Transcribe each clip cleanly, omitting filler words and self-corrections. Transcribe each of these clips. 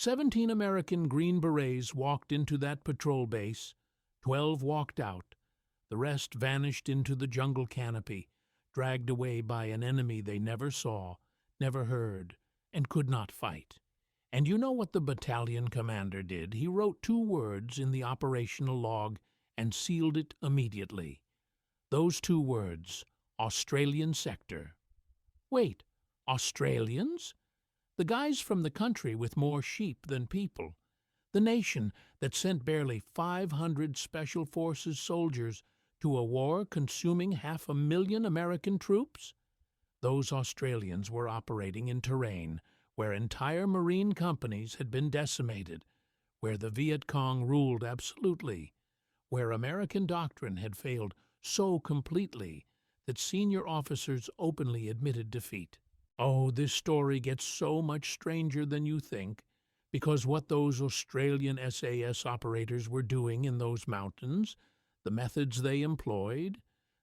17 American Green Berets walked into that patrol base, 12 walked out, the rest vanished into the jungle canopy, dragged away by an enemy they never saw, never heard, and could not fight. And you know what the battalion commander did? He wrote 2 words in the operational log and sealed it immediately. Those 2 words, Australian sector. Wait, Australians? The guys from the country with more sheep than people. The nation that sent barely 500 Special Forces soldiers to a war consuming 500,000 American troops? Those Australians were operating in terrain where entire Marine companies had been decimated, where the Viet Cong ruled absolutely, where American doctrine had failed so completely that senior officers openly admitted defeat. Oh, this story gets so much stranger than you think, because what those Australian SAS operators were doing in those mountains, the methods they employed,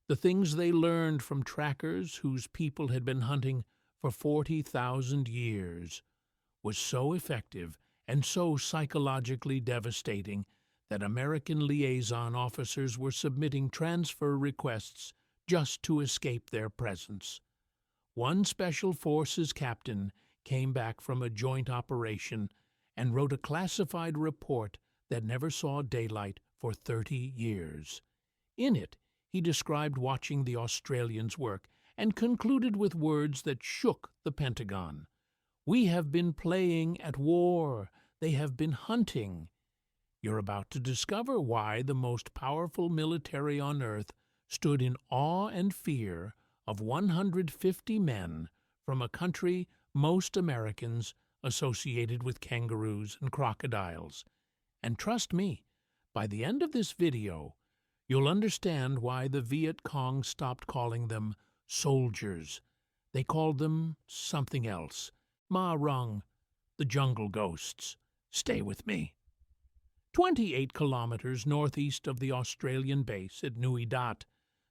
the things they learned from trackers whose people had been hunting for 40,000 years, was so effective and so psychologically devastating that American liaison officers were submitting transfer requests just to escape their presence. One Special Forces captain came back from a joint operation and wrote a classified report that never saw daylight for 30 years. In it, he described watching the Australians work and concluded with words that shook the Pentagon. "We have been playing at war. They have been hunting." You're about to discover why the most powerful military on earth stood in awe and fear of 150 men from a country most Americans associated with kangaroos and crocodiles. And trust me, by the end of this video, you'll understand why the Viet Cong stopped calling them soldiers. They called them something else. Ma Rung, the jungle ghosts. Stay with me. 28 kilometers northeast of the Australian base at Nui Dat,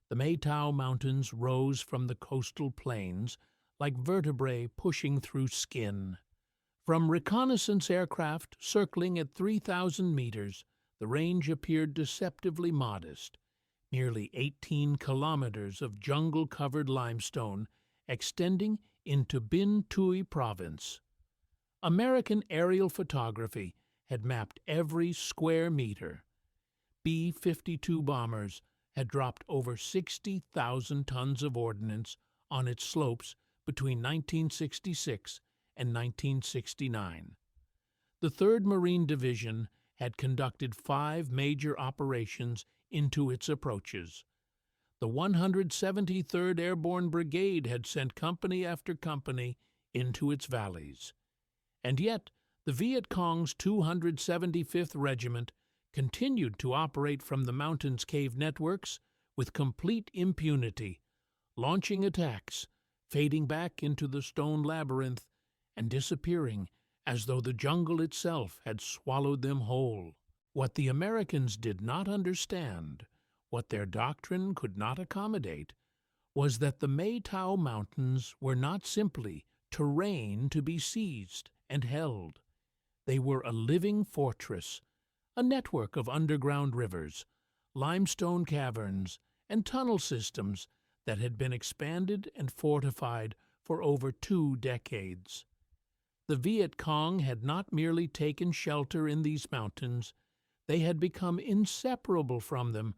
the May Tao Mountains rose from the coastal plains like vertebrae pushing through skin. From reconnaissance aircraft circling at 3,000 meters, the range appeared deceptively modest. Nearly 18 kilometers of jungle-covered limestone extending into Binh Thuy province. American aerial photography had mapped every square meter. B-52 bombers had dropped over 60,000 tons of ordnance on its slopes between 1966 and 1969. The 3rd Marine Division had conducted 5 major operations into its approaches. The 173rd Airborne Brigade had sent company after company into its valleys. And yet, the Viet Cong's 275th Regiment continued to operate from the mountain's cave networks with complete impunity, launching attacks, fading back into the stone labyrinth, and disappearing as though the jungle itself had swallowed them whole. What the Americans did not understand, what their doctrine could not accommodate, was that the May Tao Mountains were not simply terrain to be seized and held. They were a living fortress, a network of underground rivers, limestone caverns, and tunnel systems that had been expanded and fortified for over 2 decades. The Viet Cong had not merely taken shelter in these mountains, they had become inseparable from them,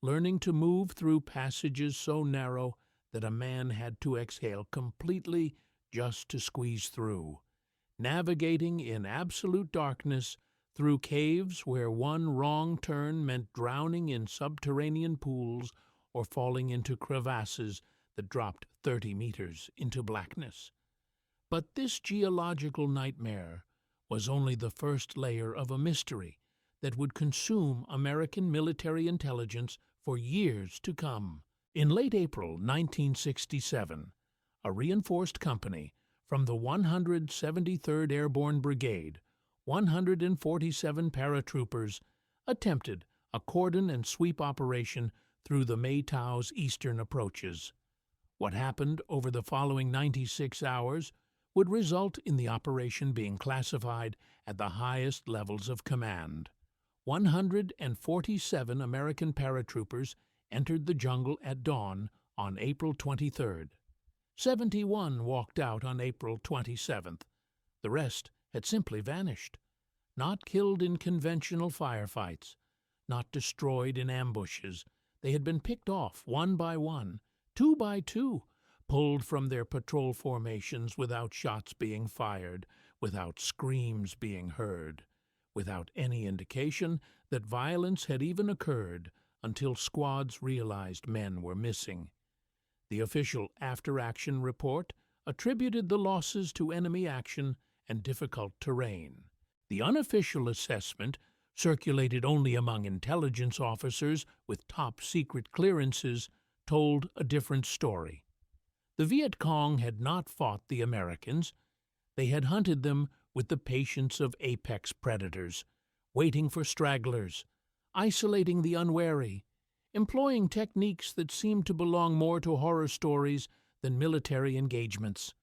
learning to move through passages so narrow that a man had to exhale completely just to squeeze through, navigating in absolute darkness through caves where one wrong turn meant drowning in subterranean pools or falling into crevasses that dropped 30 meters into blackness. But this geological nightmare was only the first layer of a mystery that would consume American military intelligence for years to come. In late April 1967, a reinforced company from the 173rd Airborne Brigade, 147 paratroopers, attempted a cordon and sweep operation through the May Tao's eastern approaches. What happened over the following 96 hours would result in the operation being classified at the highest levels of command. 147 American paratroopers entered the jungle at dawn on April 23rd. 71 walked out on April 27th. The rest had simply vanished, not killed in conventional firefights, not destroyed in ambushes. They had been picked off one by one, two by two, pulled from their patrol formations without shots being fired, without screams being heard, without any indication that violence had even occurred until squads realized men were missing. The official after-action report attributed the losses to enemy action and difficult terrain. The unofficial assessment, circulated only among intelligence officers with top-secret clearances, told a different story. The Viet Cong had not fought the Americans. They had hunted them with the patience of apex predators, waiting for stragglers, isolating the unwary, employing techniques that seemed to belong more to horror stories than military engagements.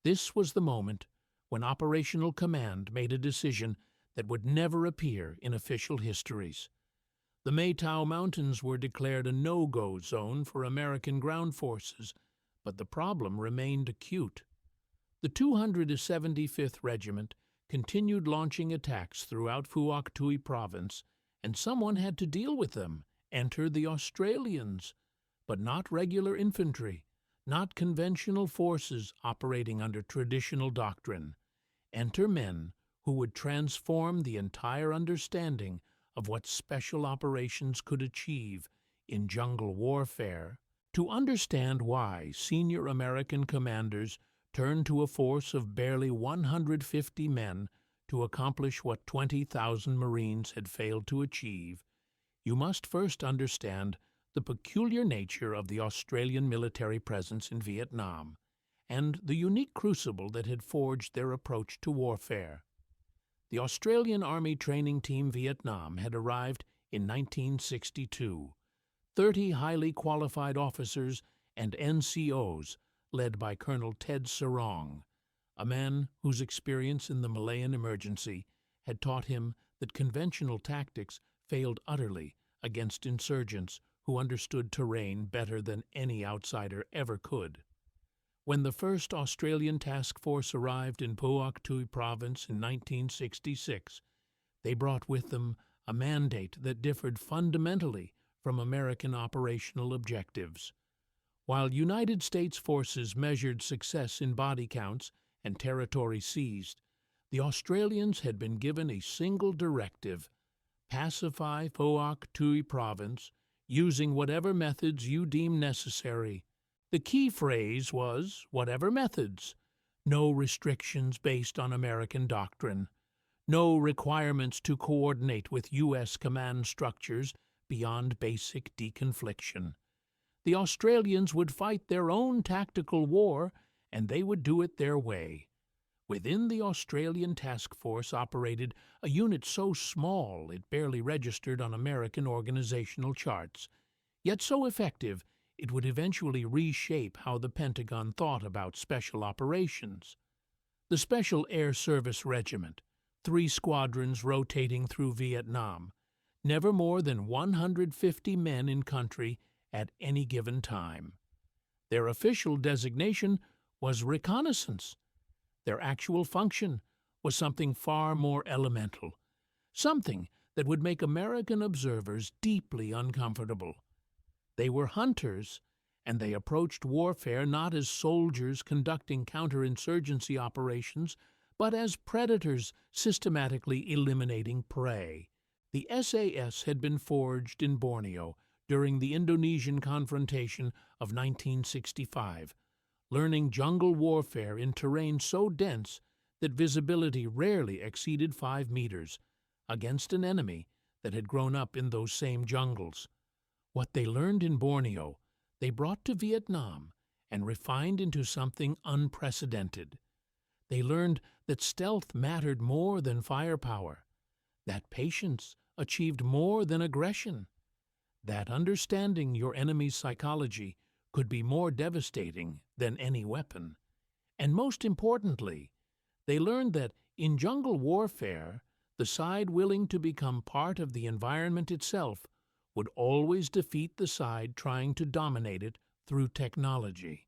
This was the moment when Operational Command made a decision that would never appear in official histories. The May Tao Mountains were declared a no-go zone for American ground forces, but the problem remained acute. The 275th Regiment continued launching attacks throughout Phuoc Tuy Province, and someone had to deal with them. Enter the Australians, but not regular infantry, not conventional forces operating under traditional doctrine. Enter men who would transform the entire understanding of what special operations could achieve in jungle warfare. To understand why senior American commanders turned to a force of barely 150 men to accomplish what 20,000 Marines had failed to achieve, you must first understand the peculiar nature of the Australian military presence in Vietnam and the unique crucible that had forged their approach to warfare. The Australian Army Training Team Vietnam had arrived in 1962, 30 highly qualified officers and NCOs led by Colonel Ted Sarong, a man whose experience in the Malayan emergency had taught him that conventional tactics failed utterly against insurgents who understood terrain better than any outsider ever could. When the first Australian task force arrived in Phuoc Tuy Province in 1966, they brought with them a mandate that differed fundamentally from American operational objectives. While United States forces measured success in body counts and territory seized, the Australians had been given a single directive: pacify Phuoc Tuy Province using whatever methods you deem necessary. The key phrase was, whatever methods. No restrictions based on American doctrine. No requirements to coordinate with U.S. command structures beyond basic deconfliction. The Australians would fight their own tactical war, and they would do it their way. Within the Australian task force operated a unit so small it barely registered on American organizational charts, yet so effective it would eventually reshape how the Pentagon thought about special operations. The Special Air Service Regiment, 3 squadrons rotating through Vietnam, never more than 150 men in country at any given time. Their official designation was reconnaissance. Their actual function was something far more elemental, something that would make American observers deeply uncomfortable. They were hunters, and they approached warfare not as soldiers conducting counterinsurgency operations, but as predators systematically eliminating prey. The SAS had been forged in Borneo during the Indonesian confrontation of 1965, learning jungle warfare in terrain so dense that visibility rarely exceeded 5 meters, against an enemy that had grown up in those same jungles. What they learned in Borneo, they brought to Vietnam and refined into something unprecedented. They learned that stealth mattered more than firepower, that patience achieved more than aggression, that understanding your enemy's psychology could be more devastating than any weapon, And most importantly, they learned that in jungle warfare, the side willing to become part of the environment itself would always defeat the side trying to dominate it through technology.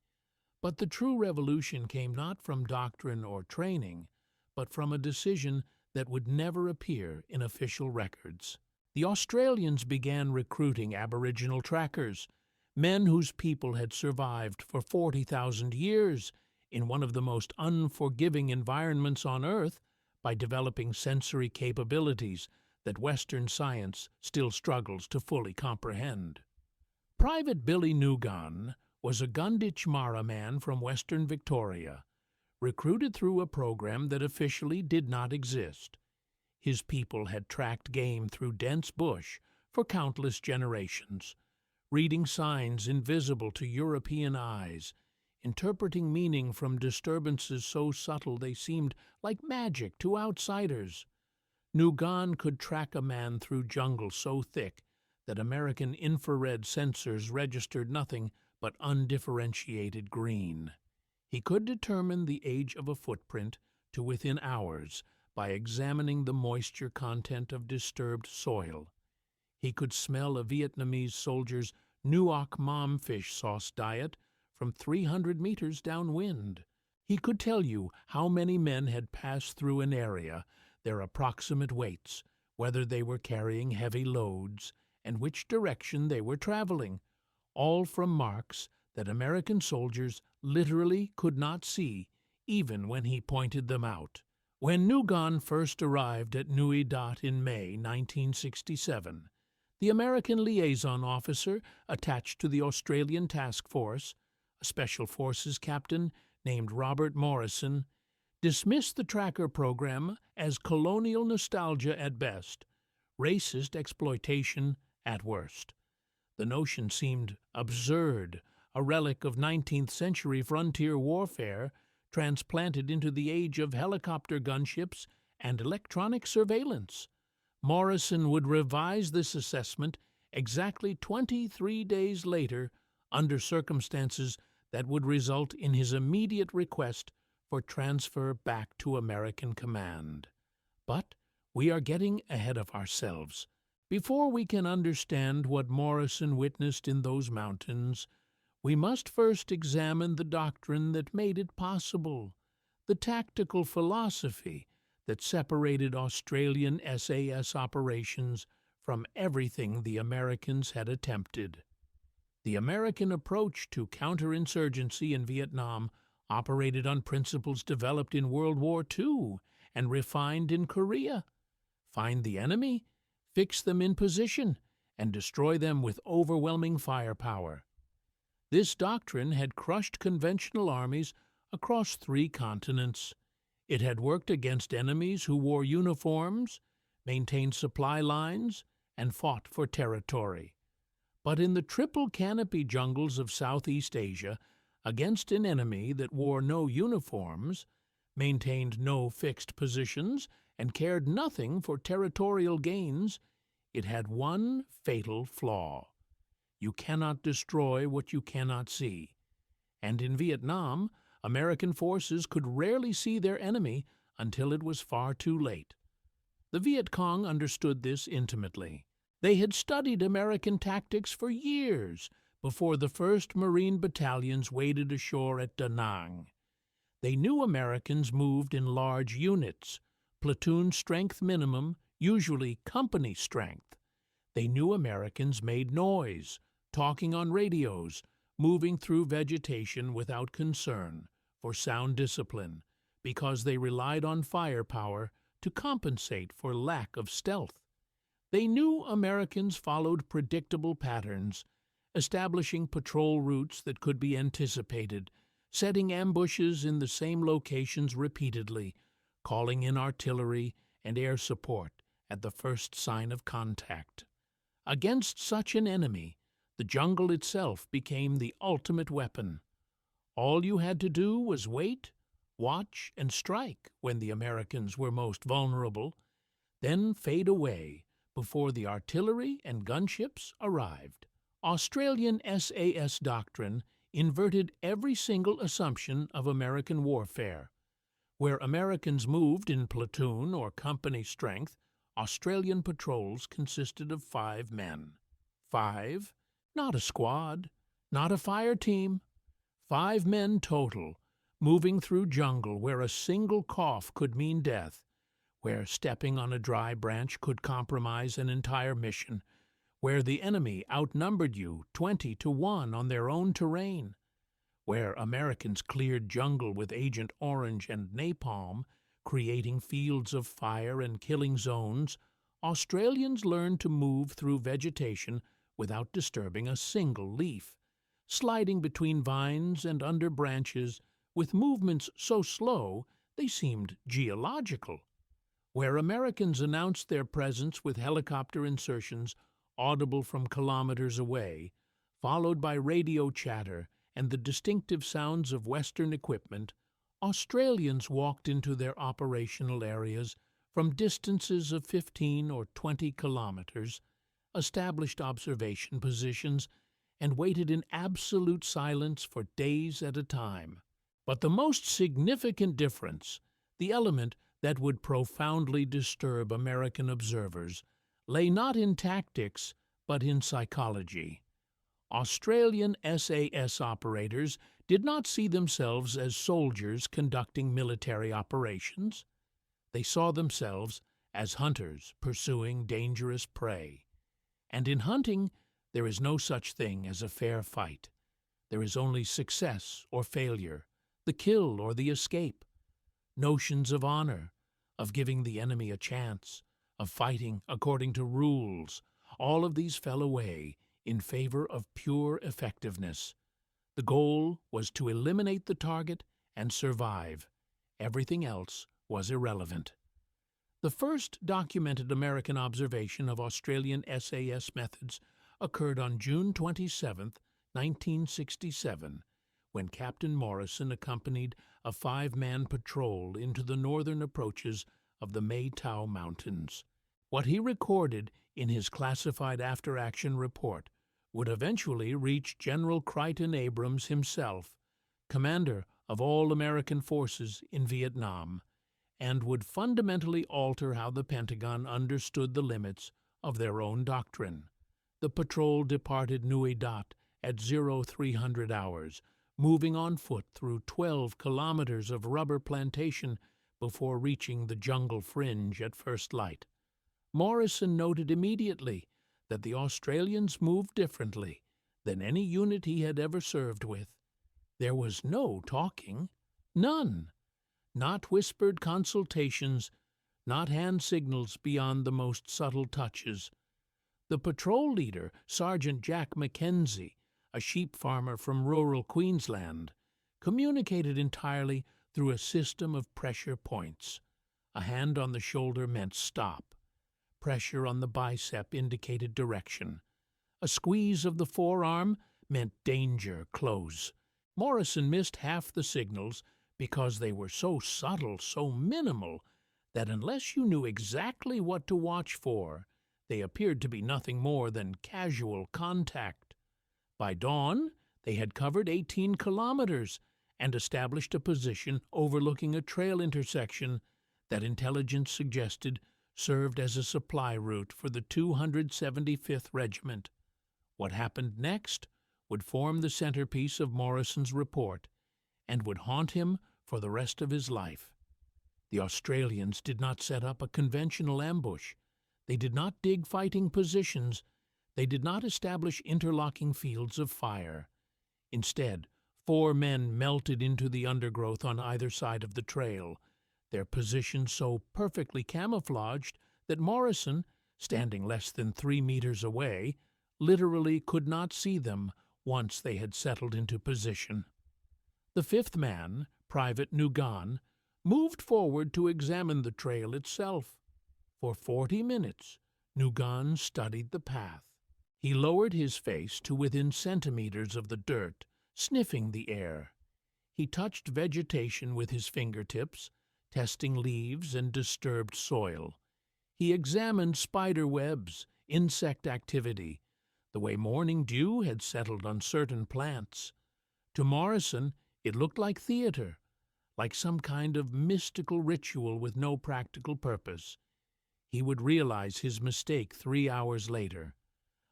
But the true revolution came not from doctrine or training, but from a decision that would never appear in official records. The Australians began recruiting Aboriginal trackers, men whose people had survived for 40,000 years in one of the most unforgiving environments on Earth by developing sensory capabilities that Western science still struggles to fully comprehend. Private Billy Nugan was a Gunditjmara man from Western Victoria, recruited through a program that officially did not exist. His people had tracked game through dense bush for countless generations, reading signs invisible to European eyes, interpreting meaning from disturbances so subtle they seemed like magic to outsiders. Nugan could track a man through jungle so thick that American infrared sensors registered nothing but undifferentiated green. He could determine the age of a footprint to within hours by examining the moisture content of disturbed soil. He could smell a Vietnamese soldier's nuoc mam fish sauce diet from 300 meters downwind. He could tell you how many men had passed through an area, their approximate weights, whether they were carrying heavy loads, and which direction they were traveling, all from marks that American soldiers literally could not see, even when he pointed them out. When Nugan first arrived at Nui Dat in May 1967, the American liaison officer attached to the Australian task force, a special forces captain named Robert Morrison, dismissed the tracker program as colonial nostalgia at best, racist exploitation at worst. The notion seemed absurd, a relic of 19th century frontier warfare transplanted into the age of helicopter gunships and electronic surveillance. Morrison would revise this assessment exactly 23 days later under circumstances that would result in his immediate request for transfer back to American command. But we are getting ahead of ourselves. Before we can understand what Morrison witnessed in those mountains, we must first examine the doctrine that made it possible, the tactical philosophy that separated Australian SAS operations from everything the Americans had attempted. The American approach to counterinsurgency in Vietnam operated on principles developed in World War II and refined in Korea. Find the enemy, fix them in position, and destroy them with overwhelming firepower. This doctrine had crushed conventional armies across 3 continents. It had worked against enemies who wore uniforms, maintained supply lines, and fought for territory. But in the triple canopy jungles of Southeast Asia, against an enemy that wore no uniforms, maintained no fixed positions, and cared nothing for territorial gains, it had one fatal flaw. You cannot destroy what you cannot see. And in Vietnam, American forces could rarely see their enemy until it was far too late. The Viet Cong understood this intimately. They had studied American tactics for years before the first Marine battalions waded ashore at Da Nang. They knew Americans moved in large units, platoon strength minimum, usually company strength. They knew Americans made noise, talking on radios, moving through vegetation without concern for sound discipline, because they relied on firepower to compensate for lack of stealth. They knew Americans followed predictable patterns, establishing patrol routes that could be anticipated, setting ambushes in the same locations repeatedly, calling in artillery and air support at the first sign of contact. Against such an enemy, the jungle itself became the ultimate weapon. All you had to do was wait, watch, and strike when the Americans were most vulnerable, then fade away before the artillery and gunships arrived. Australian SAS doctrine inverted every single assumption of American warfare. Where Americans moved in platoon or company strength, Australian patrols consisted of 5 men. 5? Not a squad, not a fire team. 5 men total, moving through jungle where a single cough could mean death, where stepping on a dry branch could compromise an entire mission, where the enemy outnumbered you 20-1 on their own terrain, where Americans cleared jungle with Agent Orange and napalm, creating fields of fire and killing zones. Australians learned to move through vegetation without disturbing a single leaf, sliding between vines and under branches with movements so slow they seemed geological, where Americans announced their presence with helicopter insertions audible from kilometers away, followed by radio chatter and the distinctive sounds of Western equipment. Australians walked into their operational areas from distances of 15 or 20 kilometers, established observation positions, and waited in absolute silence for days at a time. But the most significant difference, the element that would profoundly disturb American observers, lay not in tactics but in psychology. Australian SAS operators did not see themselves as soldiers conducting military operations. They saw themselves as hunters pursuing dangerous prey. And in hunting, there is no such thing as a fair fight. There is only success or failure, the kill or the escape. Notions of honor, of giving the enemy a chance, of fighting according to rules, all of these fell away in favor of pure effectiveness. The goal was to eliminate the target and survive. Everything else was irrelevant. The first documented American observation of Australian SAS methods occurred on June 27, 1967, when Captain Morrison accompanied a 5-man patrol into the northern approaches of the May Tao Mountains. What he recorded in his classified after-action report would eventually reach General Crichton Abrams himself, commander of all American forces in Vietnam, and would fundamentally alter how the Pentagon understood the limits of their own doctrine. The patrol departed Nui Dat at 0300 hours, moving on foot through 12 kilometers of rubber plantation before reaching the jungle fringe at first light. Morrison noted immediately that the Australians moved differently than any unit he had ever served with. There was no talking, none, not whispered consultations, not hand signals beyond the most subtle touches. The patrol leader, Sergeant Jack Mackenzie, a sheep farmer from rural Queensland, communicated entirely through a system of pressure points. A hand on the shoulder meant stop. Pressure on the bicep indicated direction. A squeeze of the forearm meant danger, close. Morrison missed half the signals because they were so subtle, so minimal, that unless you knew exactly what to watch for, they appeared to be nothing more than casual contact. By dawn, they had covered 18 kilometers and established a position overlooking a trail intersection that intelligence suggested served as a supply route for the 275th Regiment. What happened next would form the centerpiece of Morrison's report and would haunt him for the rest of his life. The Australians did not set up a conventional ambush. They did not dig fighting positions. They did not establish interlocking fields of fire. Instead, 4 men melted into the undergrowth on either side of the trail, their positions so perfectly camouflaged that Morrison, standing less than 3 meters away, literally could not see them once they had settled into position. The 5th man, Private Nugan, moved forward to examine the trail itself. For 40 minutes, Nugan studied the path. He lowered his face to within centimeters of the dirt, sniffing the air. He touched vegetation with his fingertips, testing leaves and disturbed soil. He examined spider webs, insect activity, the way morning dew had settled on certain plants. To Morrison, it looked like theater, like some kind of mystical ritual with no practical purpose. He would realize his mistake 3 hours later.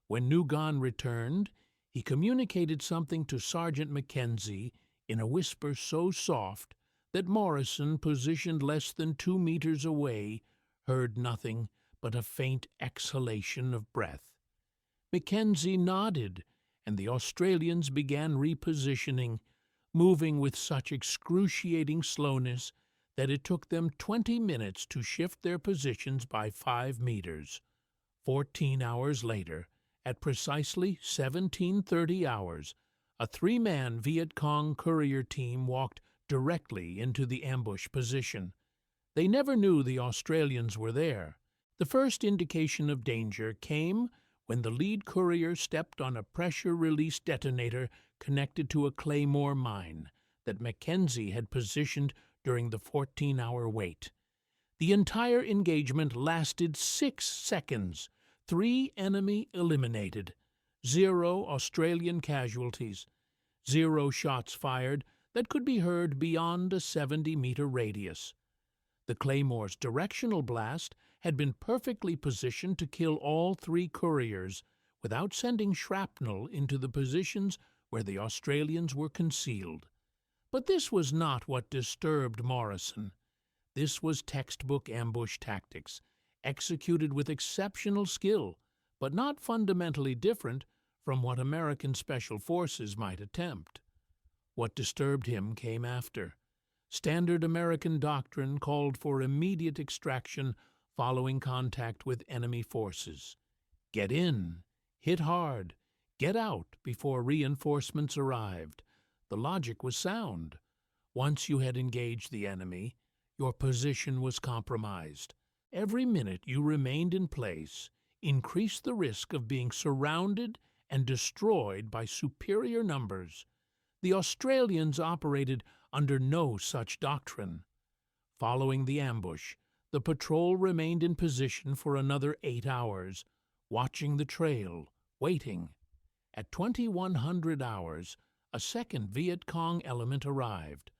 When Nugon returned, he communicated something to Sergeant Mackenzie in a whisper so soft that Morrison, positioned less than 2 meters away, heard nothing but a faint exhalation of breath. Mackenzie nodded, and the Australians began repositioning, moving with such excruciating slowness that it took them 20 minutes to shift their positions by 5 meters. 14 hours later, at precisely 17:30 hours, a 3-man Viet Cong courier team walked directly into the ambush position. They never knew the Australians were there. The first indication of danger came when the lead courier stepped on a pressure-release detonator connected to a claymore mine that Mackenzie had positioned during the 14-hour wait. The entire engagement lasted 6 seconds. 3 enemy eliminated, 0 Australian casualties, 0 shots fired that could be heard beyond a 70-meter radius. The Claymore's directional blast had been perfectly positioned to kill all 3 couriers without sending shrapnel into the positions where the Australians were concealed. But this was not what disturbed Morrison. This was textbook ambush tactics, executed with exceptional skill, but not fundamentally different from what American Special Forces might attempt. What disturbed him came after. Standard American doctrine called for immediate extraction following contact with enemy forces. Get in, hit hard, get out before reinforcements arrived. The logic was sound. Once you had engaged the enemy, your position was compromised. Every minute you remained in place increased the risk of being surrounded and destroyed by superior numbers. The Australians operated under no such doctrine. Following the ambush, the patrol remained in position for another 8 hours, watching the trail, waiting. At 2100 hours, a second Viet Cong element arrived,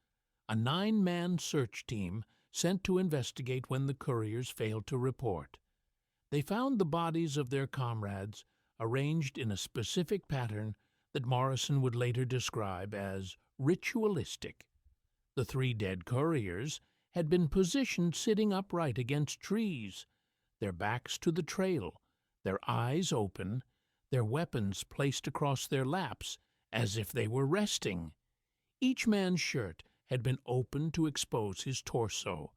a 9-man search team sent to investigate when the couriers failed to report. They found the bodies of their comrades arranged in a specific pattern that Morrison would later describe as ritualistic. The 3 dead couriers had been positioned sitting upright against trees, their backs to the trail, their eyes open, their weapons placed across their laps as if they were resting. Each man's shirt had been opened to expose his torso,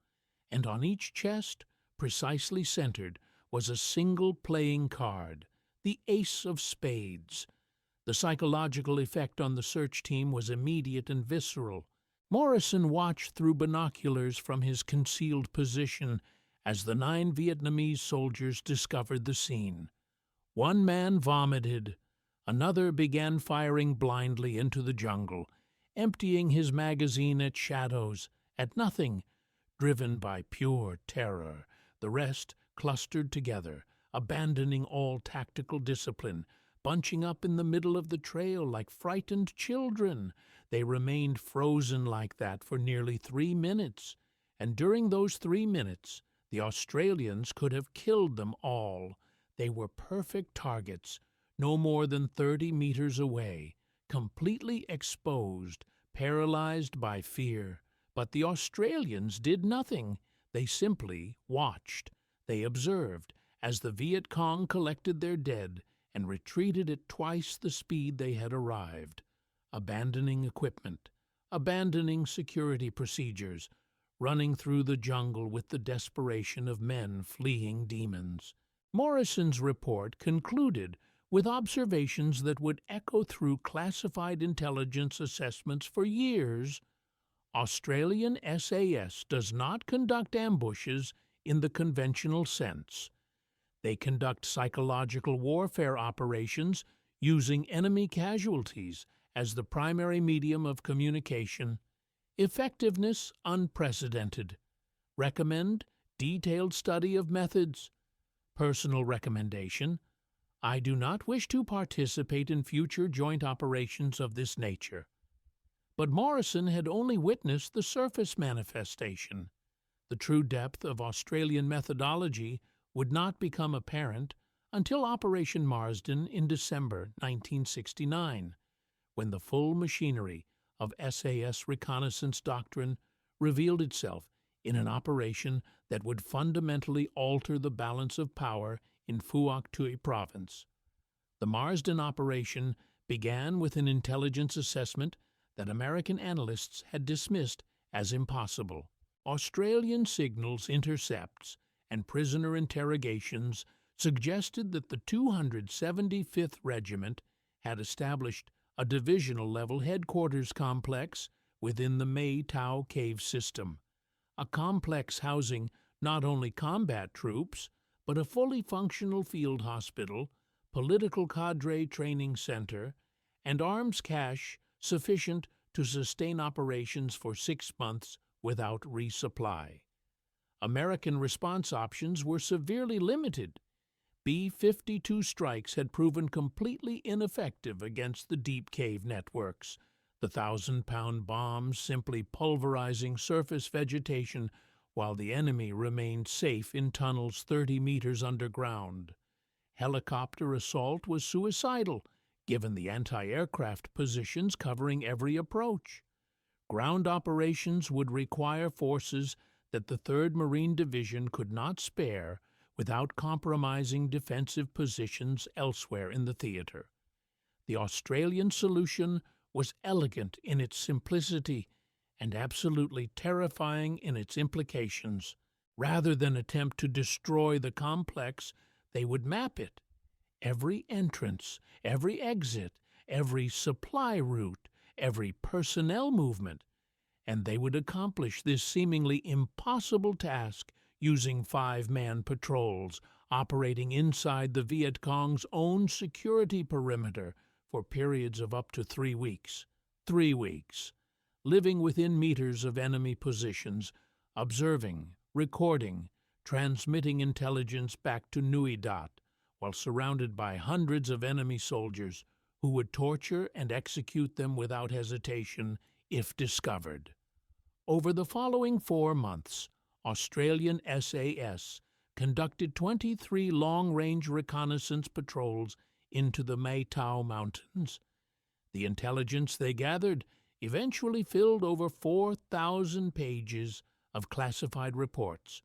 and on each chest, precisely centered, was a single playing card, the ace of spades. The psychological effect on the search team was immediate and visceral. Morrison watched through binoculars from his concealed position as the 9 Vietnamese soldiers discovered the scene. One man vomited. Another began firing blindly into the jungle, emptying his magazine at shadows, at nothing, driven by pure terror. The rest clustered together, abandoning all tactical discipline, bunching up in the middle of the trail like frightened children. They remained frozen like that for nearly 3 minutes, and during those 3 minutes, the Australians could have killed them all. They were perfect targets, no more than 30 meters away, completely exposed, paralyzed by fear. But the Australians did nothing. They simply watched. They observed as the Viet Cong collected their dead and retreated at twice the speed they had arrived, abandoning equipment, abandoning security procedures, running through the jungle with the desperation of men fleeing demons. Morrison's report concluded with observations that would echo through classified intelligence assessments for years. Australian SAS does not conduct ambushes in the conventional sense. They conduct psychological warfare operations using enemy casualties as the primary medium of communication. Effectiveness unprecedented. Recommend detailed study of methods. Personal recommendation: I do not wish to participate in future joint operations of this nature. But Morrison had only witnessed the surface manifestation. The true depth of Australian methodology would not become apparent until Operation Marsden in December 1969, when the full machinery of SAS reconnaissance doctrine revealed itself in an operation that would fundamentally alter the balance of power in Phuoc Tuy province. The Marsden operation began with an intelligence assessment that American analysts had dismissed as impossible. Australian signals, intercepts, and prisoner interrogations suggested that the 275th Regiment had established a divisional-level headquarters complex within the May Tao cave system, a complex housing not only combat troops, but a fully functional field hospital, political cadre training center, and arms cache sufficient to sustain operations for 6 months without resupply. American response options were severely limited. B-52 strikes had proven completely ineffective against the deep cave networks, the 1,000-pound bombs simply pulverizing surface vegetation while the enemy remained safe in tunnels 30 meters underground. Helicopter assault was suicidal, given the anti-aircraft positions covering every approach. Ground operations would require forces that the 3rd Marine Division could not spare without compromising defensive positions elsewhere in the theater. The Australian solution was elegant in its simplicity and absolutely terrifying in its implications. Rather than attempt to destroy the complex, they would map it. Every entrance, every exit, every supply route, every personnel movement, and they would accomplish this seemingly impossible task using 5-man patrols operating inside the Viet Cong's own security perimeter for periods of up to 3 weeks. 3 weeks. Living within meters of enemy positions, observing, recording, transmitting intelligence back to Nui Dat, while surrounded by hundreds of enemy soldiers who would torture and execute them without hesitation if discovered. Over the following 4 months, Australian SAS conducted 23 long-range reconnaissance patrols into the May Tao Mountains. The intelligence they gathered eventually filled over 4,000 pages of classified reports,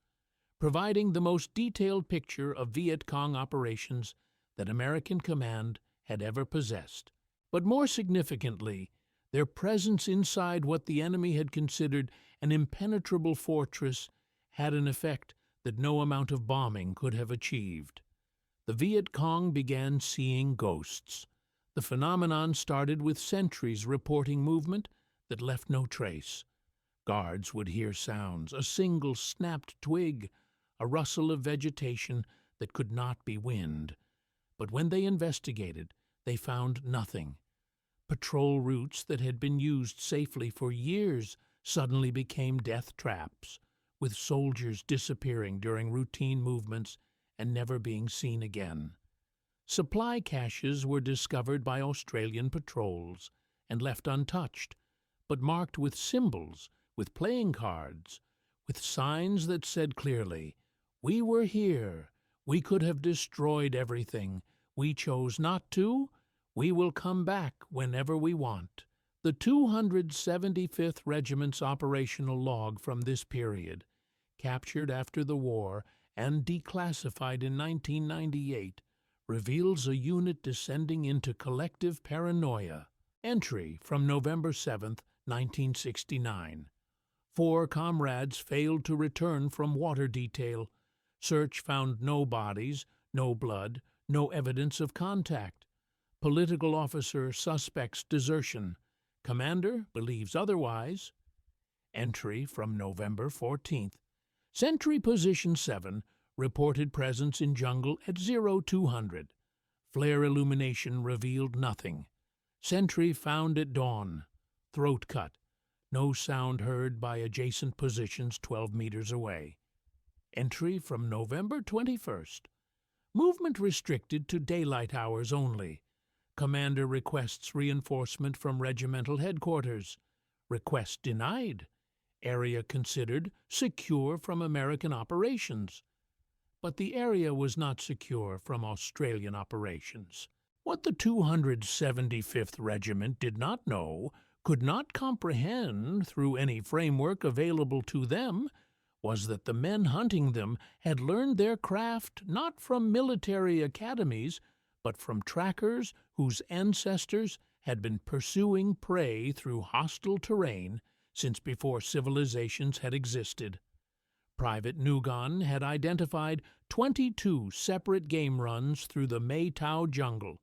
providing the most detailed picture of Viet Cong operations that American command had ever possessed. But more significantly, their presence inside what the enemy had considered an impenetrable fortress had an effect that no amount of bombing could have achieved. The Viet Cong began seeing ghosts. The phenomenon started with sentries reporting movement that left no trace. Guards would hear sounds, a single snapped twig, a rustle of vegetation that could not be wind. But when they investigated, they found nothing. Patrol routes that had been used safely for years suddenly became death traps, with soldiers disappearing during routine movements and never being seen again. Supply caches were discovered by Australian patrols and left untouched, but marked with symbols, with playing cards, with signs that said clearly, "We were here. We could have destroyed everything. We chose not to. We will come back whenever we want." The 275th Regiment's operational log from this period, captured after the war and declassified in 1998, reveals a unit descending into collective paranoia. Entry from November 7, 1969. 4 comrades failed to return from water detail. Search found no bodies, no blood, no evidence of contact. Political officer suspects desertion. Commander believes otherwise. Entry from November 14th. Sentry Position 7 reported presence in jungle at 0200. Flare illumination revealed nothing. Sentry found at dawn. Throat cut. No sound heard by adjacent positions 12 meters away. Entry from November 21st. Movement restricted to daylight hours only. Commander requests reinforcement from regimental headquarters. Request denied. Area considered secure from American operations. But the area was not secure from Australian operations. What the 275th Regiment did not know, could not comprehend through any framework available to them, was that the men hunting them had learned their craft not from military academies, but from trackers whose ancestors had been pursuing prey through hostile terrain since before civilizations had existed. Private Nugon had identified 22 separate game runs through the May Tao jungle,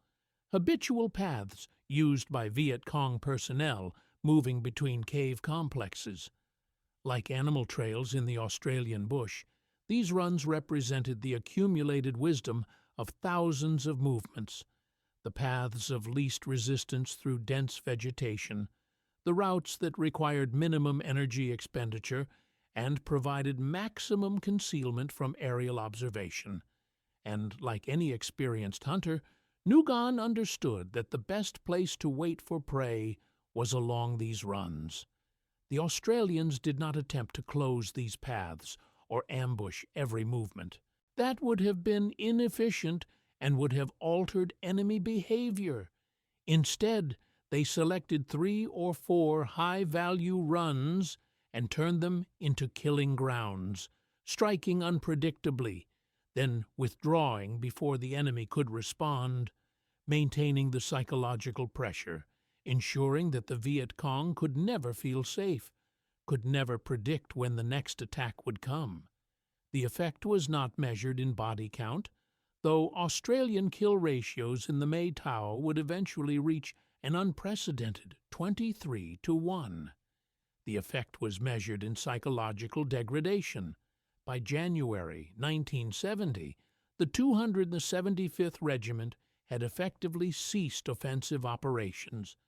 habitual paths used by Viet Cong personnel moving between cave complexes. Like animal trails in the Australian bush, these runs represented the accumulated wisdom of thousands of movements, the paths of least resistance through dense vegetation, the routes that required minimum energy expenditure and provided maximum concealment from aerial observation. And, like any experienced hunter, Nugon understood that the best place to wait for prey was along these runs. The Australians did not attempt to close these paths or ambush every movement. That would have been inefficient and would have altered enemy behavior. Instead, they selected 3 or 4 high-value runs and turned them into killing grounds, striking unpredictably, then withdrawing before the enemy could respond, maintaining the psychological pressure, ensuring that the Viet Cong could never feel safe, could never predict when the next attack would come. The effect was not measured in body count, though Australian kill ratios in the May Tao would eventually reach an unprecedented 23-1. The effect was measured in psychological degradation. By January 1970, the 275th Regiment had effectively ceased offensive operations.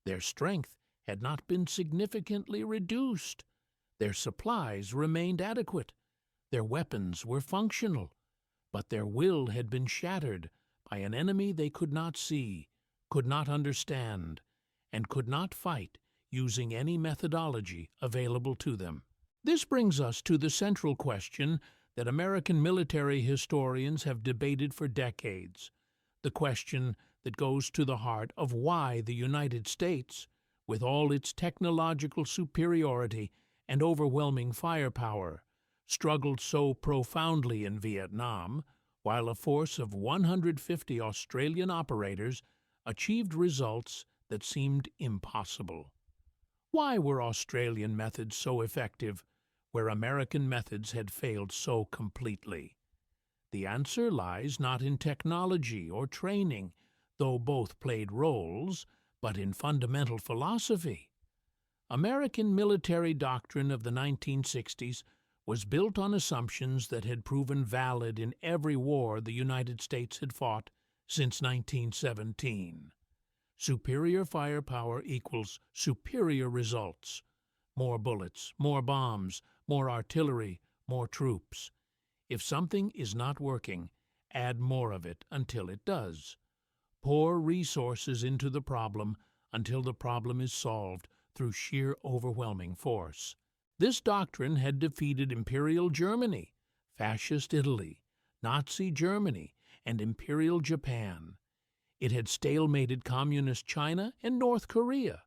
Their strength had not been significantly reduced. Their supplies remained adequate. Their weapons were functional. But their will had been shattered by an enemy they could not see, could not understand, and could not fight using any methodology available to them. This brings us to the central question that American military historians have debated for decades, the question that goes to the heart of why the United States, with all its technological superiority and overwhelming firepower, struggled so profoundly in Vietnam, while a force of 150 Australian operators achieved results that seemed impossible. Why were Australian methods so effective, where American methods had failed so completely? The answer lies not in technology or training, though both played roles, but in fundamental philosophy. American military doctrine of the 1960s was built on assumptions that had proven valid in every war the United States had fought since 1917. Superior firepower equals superior results. More bullets, more bombs, more artillery, more troops. If something is not working, add more of it until it does. Pour resources into the problem until the problem is solved through sheer overwhelming force. This doctrine had defeated Imperial Germany, Fascist Italy, Nazi Germany, and Imperial Japan. It had stalemated Communist China and North Korea.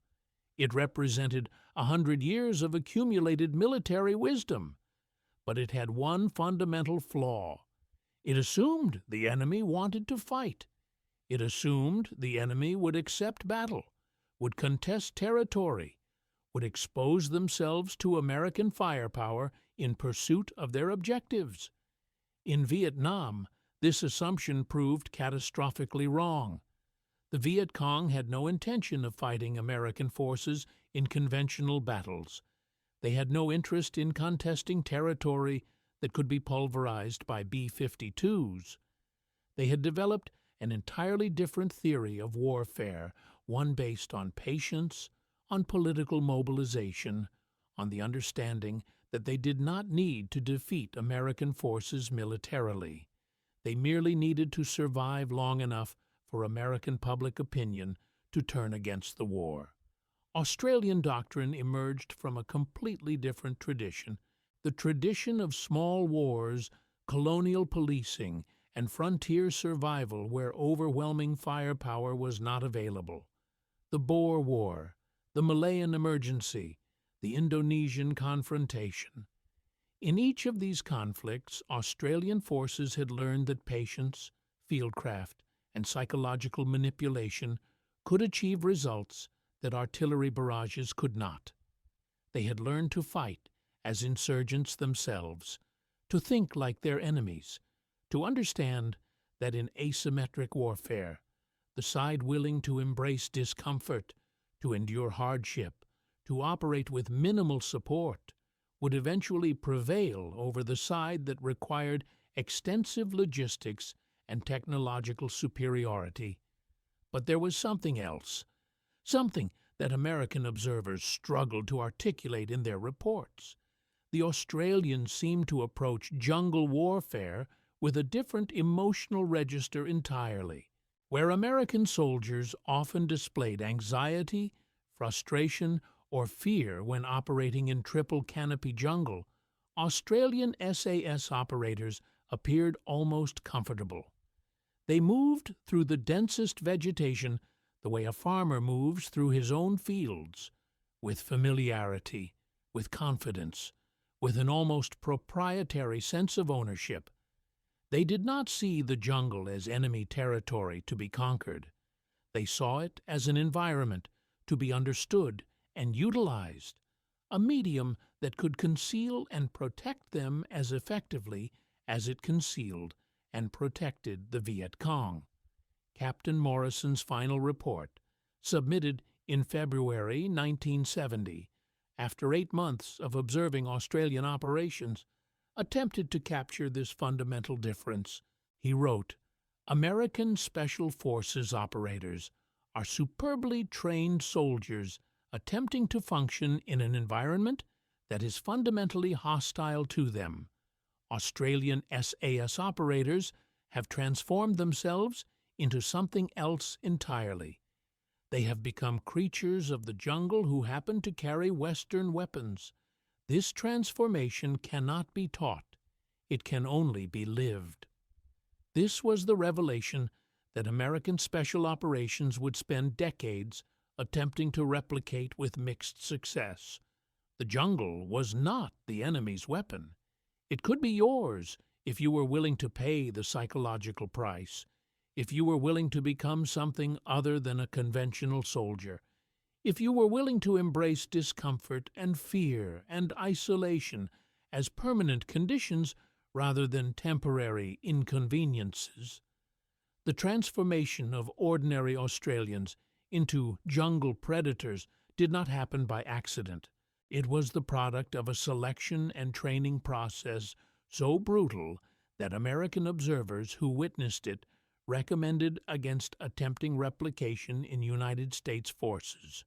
It represented 100 years of accumulated military wisdom. But it had one fundamental flaw. It assumed the enemy wanted to fight. It assumed the enemy would accept battle, would contest territory, would expose themselves to American firepower in pursuit of their objectives. In Vietnam, this assumption proved catastrophically wrong. The Viet Cong had no intention of fighting American forces in conventional battles. They had no interest in contesting territory that could be pulverized by B-52s. They had developed an entirely different theory of warfare, one based on patience, on political mobilization, on the understanding that they did not need to defeat American forces militarily. They merely needed to survive long enough for American public opinion to turn against the war. Australian doctrine emerged from a completely different tradition, the tradition of small wars, colonial policing, and frontier survival where overwhelming firepower was not available. The Boer War, the Malayan Emergency, the Indonesian confrontation. In each of these conflicts, Australian forces had learned that patience, fieldcraft, and psychological manipulation could achieve results that artillery barrages could not. They had learned to fight as insurgents themselves, to think like their enemies, to understand that in asymmetric warfare, the side willing to embrace discomfort, to endure hardship, to operate with minimal support, would eventually prevail over the side that required extensive logistics and technological superiority. But there was something else, something that American observers struggled to articulate in their reports. The Australians seemed to approach jungle warfare with a different emotional register entirely. Where American soldiers often displayed anxiety, frustration, or fear when operating in triple canopy jungle, Australian SAS operators appeared almost comfortable. They moved through the densest vegetation the way a farmer moves through his own fields, with familiarity, with confidence, with an almost proprietary sense of ownership. They did not see the jungle as enemy territory to be conquered. They saw it as an environment to be understood and utilized, a medium that could conceal and protect them as effectively as it concealed and protected the Viet Cong. Captain Morrison's final report, submitted in February 1970, after 8 months of observing Australian operations, attempted to capture this fundamental difference. He wrote, "American Special Forces operators are superbly trained soldiers attempting to function in an environment that is fundamentally hostile to them. Australian SAS operators have transformed themselves into something else entirely. They have become creatures of the jungle who happen to carry Western weapons. This transformation cannot be taught. It can only be lived." This was the revelation that American Special Operations would spend decades attempting to replicate with mixed success. The jungle was not the enemy's weapon. It could be yours if you were willing to pay the psychological price, if you were willing to become something other than a conventional soldier, if you were willing to embrace discomfort and fear and isolation as permanent conditions rather than temporary inconveniences. The transformation of ordinary Australians into jungle predators did not happen by accident. It was the product of a selection and training process so brutal that American observers who witnessed it recommended against attempting replication in United States forces.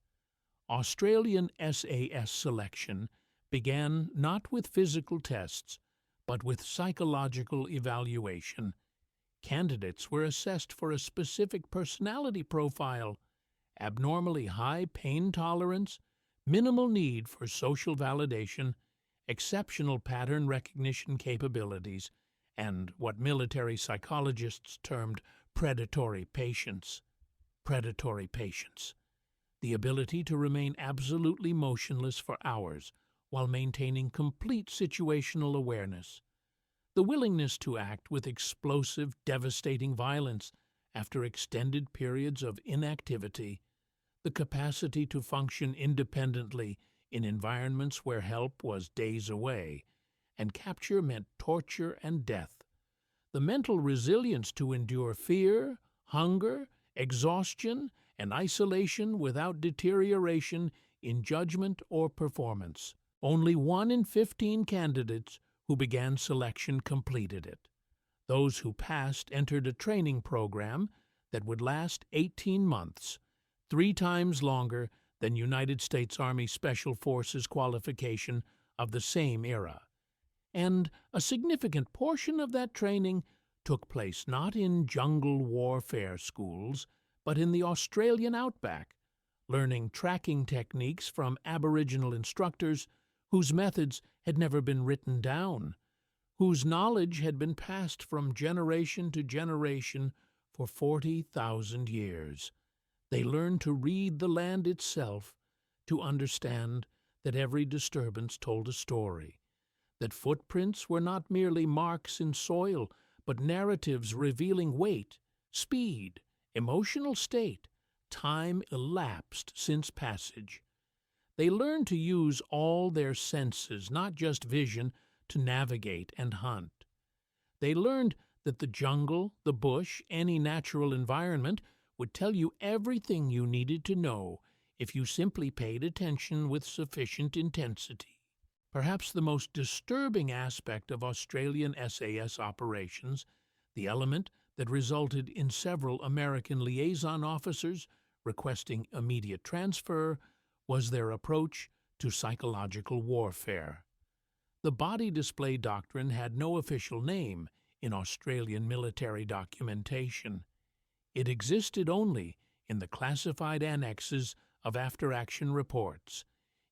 Australian SAS selection began not with physical tests, but with psychological evaluation. Candidates were assessed for a specific personality profile: abnormally high pain tolerance, minimal need for social validation, exceptional pattern recognition capabilities, and what military psychologists termed predatory patience. Predatory patience. The ability to remain absolutely motionless for hours while maintaining complete situational awareness. The willingness to act with explosive, devastating violence after extended periods of inactivity. The capacity to function independently in environments where help was days away, and capture meant torture and death. The mental resilience to endure fear, hunger, exhaustion, and isolation without deterioration in judgment or performance. Only 1 in 15 candidates who began selection completed it. Those who passed entered a training program that would last 18 months, 3 times longer than United States Army Special Forces qualification of the same era. And a significant portion of that training took place not in jungle warfare schools, but in the Australian outback, learning tracking techniques from Aboriginal instructors whose methods had never been written down, whose knowledge had been passed from generation to generation for 40,000 years. They learned to read the land itself, to understand that every disturbance told a story, that footprints were not merely marks in soil, but narratives revealing weight, speed, emotional state, time elapsed since passage. They learned to use all their senses, not just vision, to navigate and hunt. They learned that the jungle, the bush, any natural environment would tell you everything you needed to know if you simply paid attention with sufficient intensity. Perhaps the most disturbing aspect of Australian SAS operations, the element that resulted in several American liaison officers requesting immediate transfer, was their approach to psychological warfare. The body display doctrine had no official name in Australian military documentation. It existed only in the classified annexes of after-action reports,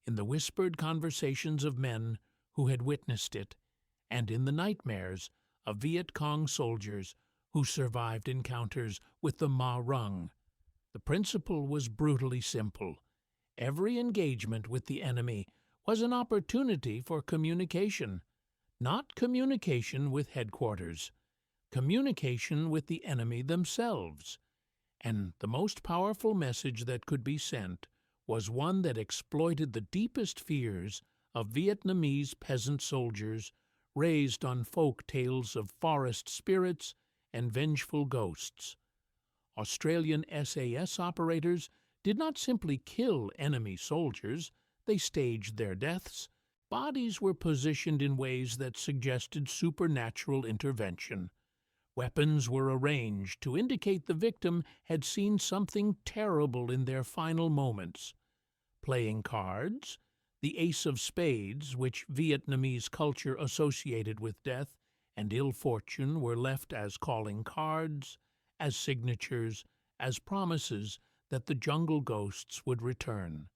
in the whispered conversations of men who had witnessed it, and in the nightmares of Viet Cong soldiers who survived encounters with the Ma Rung. The principle was brutally simple. Every engagement with the enemy was an opportunity for communication, not communication with headquarters, communication with the enemy themselves. And the most powerful message that could be sent was one that exploited the deepest fears of Vietnamese peasant soldiers raised on folk tales of forest spirits and vengeful ghosts. Australian SAS operators did not simply kill enemy soldiers, they staged their deaths. Bodies were positioned in ways that suggested supernatural intervention. Weapons were arranged to indicate the victim had seen something terrible in their final moments. Playing cards, the ace of spades, which Vietnamese culture associated with death and ill fortune, were left as calling cards, as signatures, as promises that the jungle ghosts would return.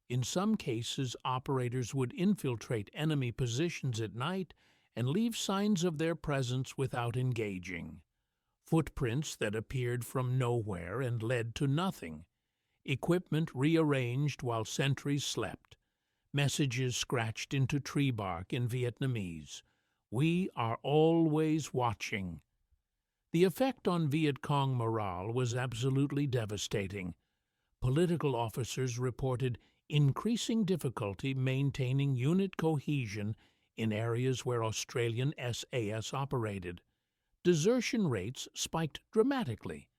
In some cases, operators would infiltrate enemy positions at night and leave signs of their presence without engaging. Footprints that appeared from nowhere and led to nothing. Equipment rearranged while sentries slept. Messages scratched into tree bark in Vietnamese. "We are always watching." The effect on Viet Cong morale was absolutely devastating. Political officers reported increasing difficulty maintaining unit cohesion in areas where Australian SAS operated. Desertion rates spiked dramatically.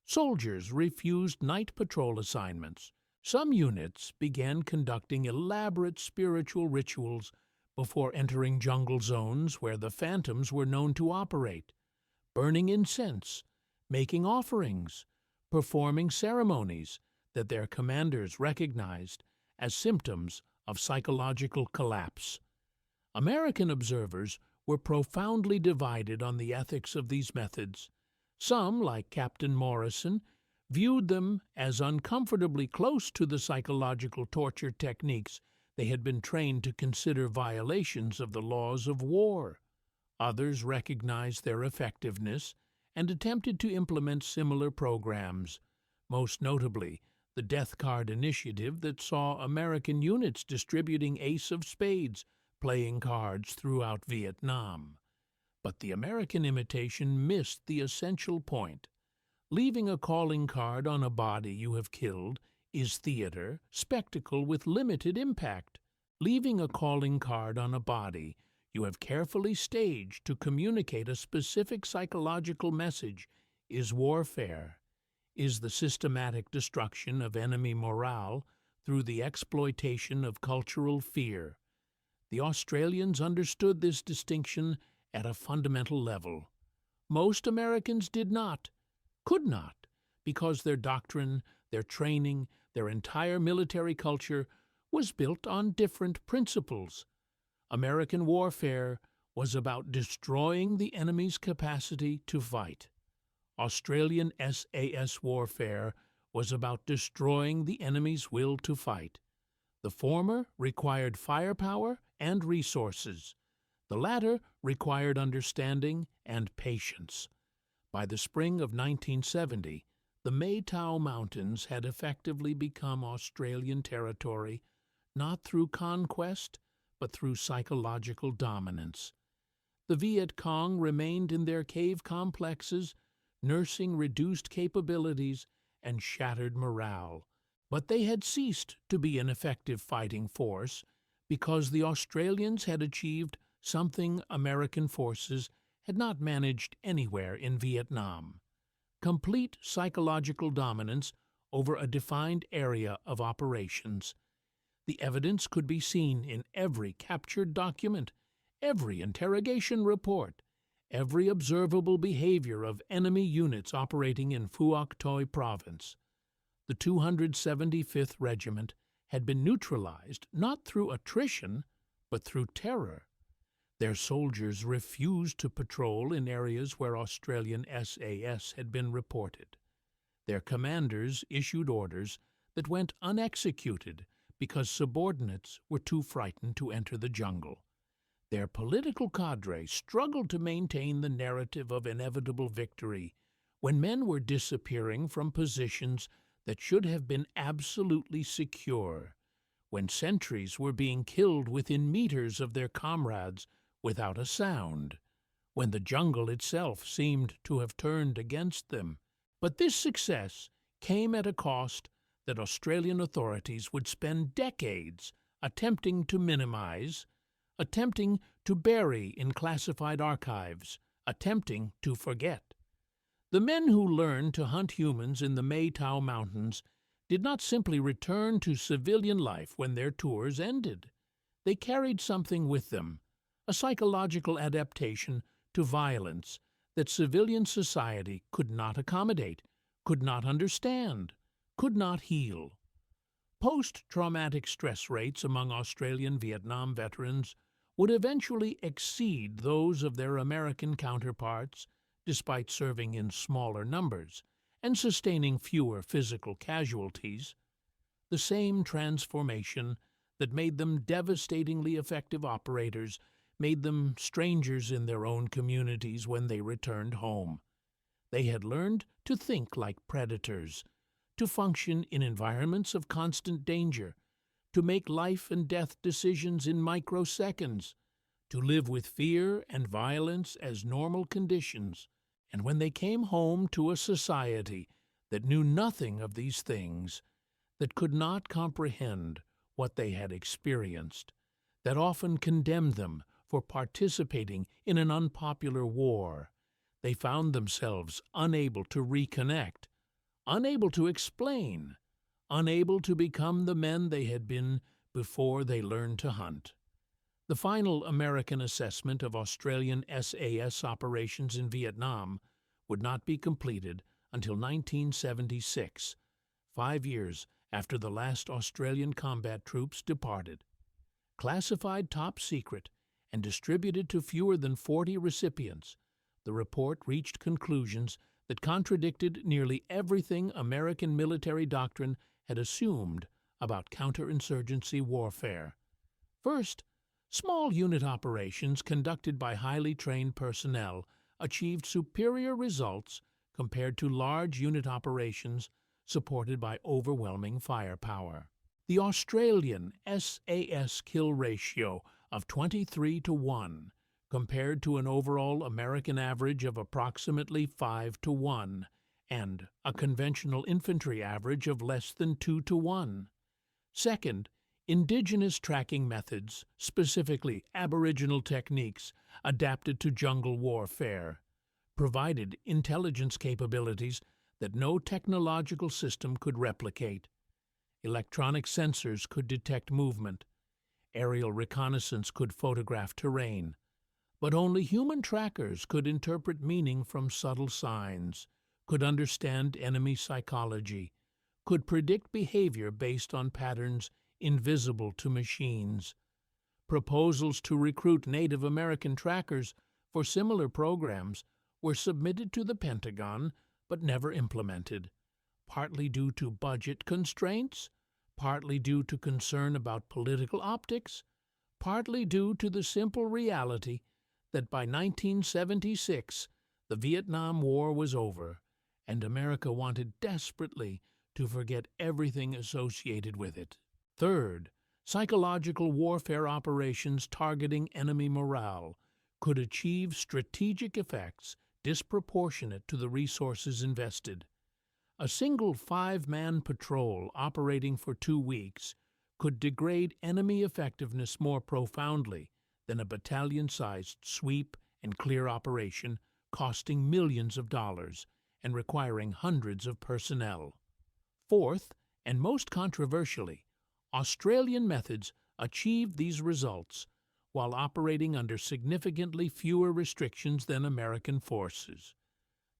Soldiers refused night patrol assignments. Some units began conducting elaborate spiritual rituals before entering jungle zones where the phantoms were known to operate, burning incense, making offerings, performing ceremonies that their commanders recognized as symptoms of psychological collapse. American observers were profoundly divided on the ethics of these methods. Some, like Captain Morrison, viewed them as uncomfortably close to the psychological torture techniques they had been trained to consider violations of the laws of war. Others recognized their effectiveness and attempted to implement similar programs, most notably the Death Card Initiative that saw American units distributing ace of spades playing cards throughout Vietnam. But the American imitation missed the essential point. Leaving a calling card on a body you have killed is theater, spectacle with limited impact. Leaving a calling card on a body you have carefully staged to communicate a specific psychological message is warfare, is the systematic destruction of enemy morale through the exploitation of cultural fear. The Australians understood this distinction at a fundamental level. Most Americans did not, could not, because their doctrine, their training, their entire military culture was built on different principles. American warfare was about destroying the enemy's capacity to fight. Australian SAS warfare was about destroying the enemy's will to fight. The former required firepower and resources. The latter required understanding and patience. By the spring of 1970, the May Tao Mountains had effectively become Australian territory, not through conquest, but through psychological dominance. The Viet Cong remained in their cave complexes, nursing reduced capabilities and shattered morale. But they had ceased to be an effective fighting force because the Australians had achieved something American forces had not managed anywhere in Vietnam: complete psychological dominance over a defined area of operations. The evidence could be seen in every captured document, every interrogation report, every observable behavior of enemy units operating in Phuoc Toi Province. The 275th Regiment had been neutralized not through attrition, but through terror. Their soldiers refused to patrol in areas where Australian SAS had been reported. Their commanders issued orders that went unexecuted because subordinates were too frightened to enter the jungle. Their political cadre struggled to maintain the narrative of inevitable victory when men were disappearing from positions that should have been absolutely secure, when sentries were being killed within meters of their comrades without a sound, when the jungle itself seemed to have turned against them. But this success came at a cost that Australian authorities would spend decades attempting to minimize, attempting to bury in classified archives, attempting to forget. The men who learned to hunt humans in the May Tao Mountains did not simply return to civilian life when their tours ended. They carried something with them, a psychological adaptation to violence that civilian society could not accommodate, could not understand, could not heal. Post-traumatic stress rates among Australian Vietnam veterans would eventually exceed those of their American counterparts, despite serving in smaller numbers and sustaining fewer physical casualties. The same transformation that made them devastatingly effective operators made them strangers in their own communities when they returned home. They had learned to think like predators, to function in environments of constant danger, to make life and death decisions in microseconds, to live with fear and violence as normal conditions. And when they came home to a society that knew nothing of these things, that could not comprehend what they had experienced, that often condemned them for participating in an unpopular war, they found themselves unable to reconnect, unable to explain, unable to become the men they had been before they learned to hunt. The final American assessment of Australian SAS operations in Vietnam would not be completed until 1976, 5 years after the last Australian combat troops departed. Classified top secret and distributed to fewer than 40 recipients, the report reached conclusions that contradicted nearly everything American military doctrine had assumed about counterinsurgency warfare. First, small unit operations conducted by highly trained personnel achieved superior results compared to large unit operations supported by overwhelming firepower. The Australian SAS kill ratio of 23-1 compared to an overall American average of approximately 5-1 and a conventional infantry average of less than 2-1. Second, indigenous tracking methods, specifically Aboriginal techniques adapted to jungle warfare, provided intelligence capabilities that no technological system could replicate. Electronic sensors could detect movement. Aerial reconnaissance could photograph terrain. But only human trackers could interpret meaning from subtle signs, could understand enemy psychology, could predict behavior based on patterns invisible to machines. Proposals to recruit Native American trackers for similar programs were submitted to the Pentagon but never implemented. partly due to budget constraints, partly due to concern about political optics, partly due to the simple reality that by 1976 the Vietnam War was over, and America wanted desperately to forget everything associated with it. Third, psychological warfare operations targeting enemy morale could achieve strategic effects disproportionate to the resources invested. A single 5-man patrol operating for 2 weeks could degrade enemy effectiveness more profoundly than a battalion-sized sweep and clear operation costing millions of dollars and requiring hundreds of personnel. Fourth, and most controversially, Australian methods achieved these results while operating under significantly fewer restrictions than American forces.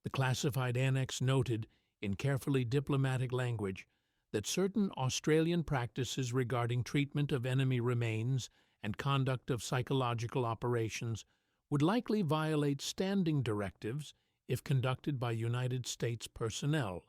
The classified annex noted, in carefully diplomatic language, that certain Australian practices regarding treatment of enemy remains and conduct of psychological operations would likely violate standing directives if conducted by United States personnel.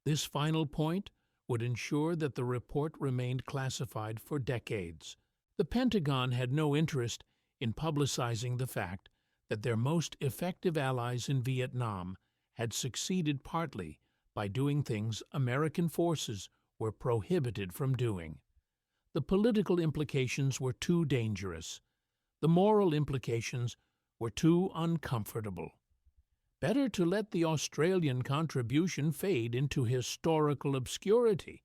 This final point would ensure that the report remained classified for decades. The Pentagon had no interest in publicizing the fact that their most effective allies in Vietnam had succeeded partly by doing things American forces were prohibited from doing. The political implications were too dangerous. The moral implications were too uncomfortable. Better to let the Australian contribution fade into historical obscurity,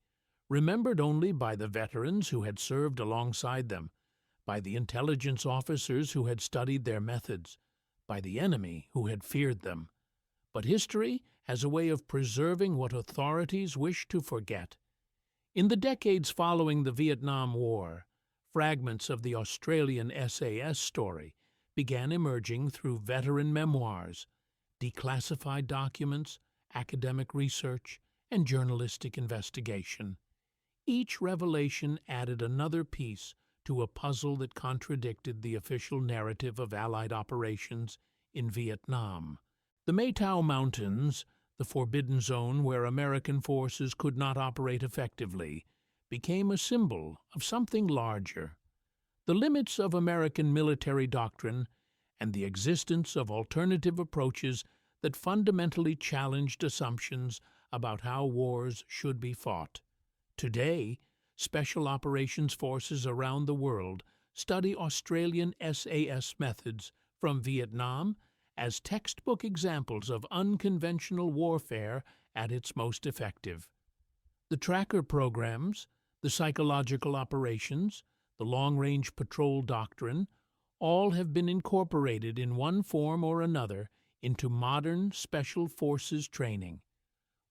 remembered only by the veterans who had served alongside them, by the intelligence officers who had studied their methods, by the enemy who had feared them. But history has a way of preserving what authorities wish to forget. In the decades following the Vietnam War, fragments of the Australian SAS story began emerging through veteran memoirs, declassified documents, academic research, and journalistic investigation. Each revelation added another piece to a puzzle that contradicted the official narrative of Allied operations in Vietnam. The May Tao Mountains, the forbidden zone where American forces could not operate effectively, became a symbol of something larger. The limits of American military doctrine and the existence of alternative approaches that fundamentally challenged assumptions about how wars should be fought. Today, special operations forces around the world study Australian SAS methods from Vietnam as textbook examples of unconventional warfare at its most effective. The tracker programs, the psychological operations, the long-range patrol doctrine, all have been incorporated in one form or another into modern special forces training.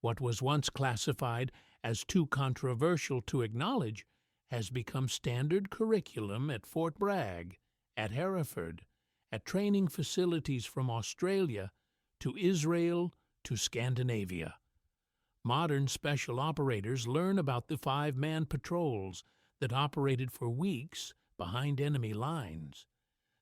What was once classified as too controversial to acknowledge has become standard curriculum at Fort Bragg, at Hereford, at training facilities from Australia to Israel to Scandinavia. Modern special operators learn about the 5-man patrols that operated for weeks behind enemy lines.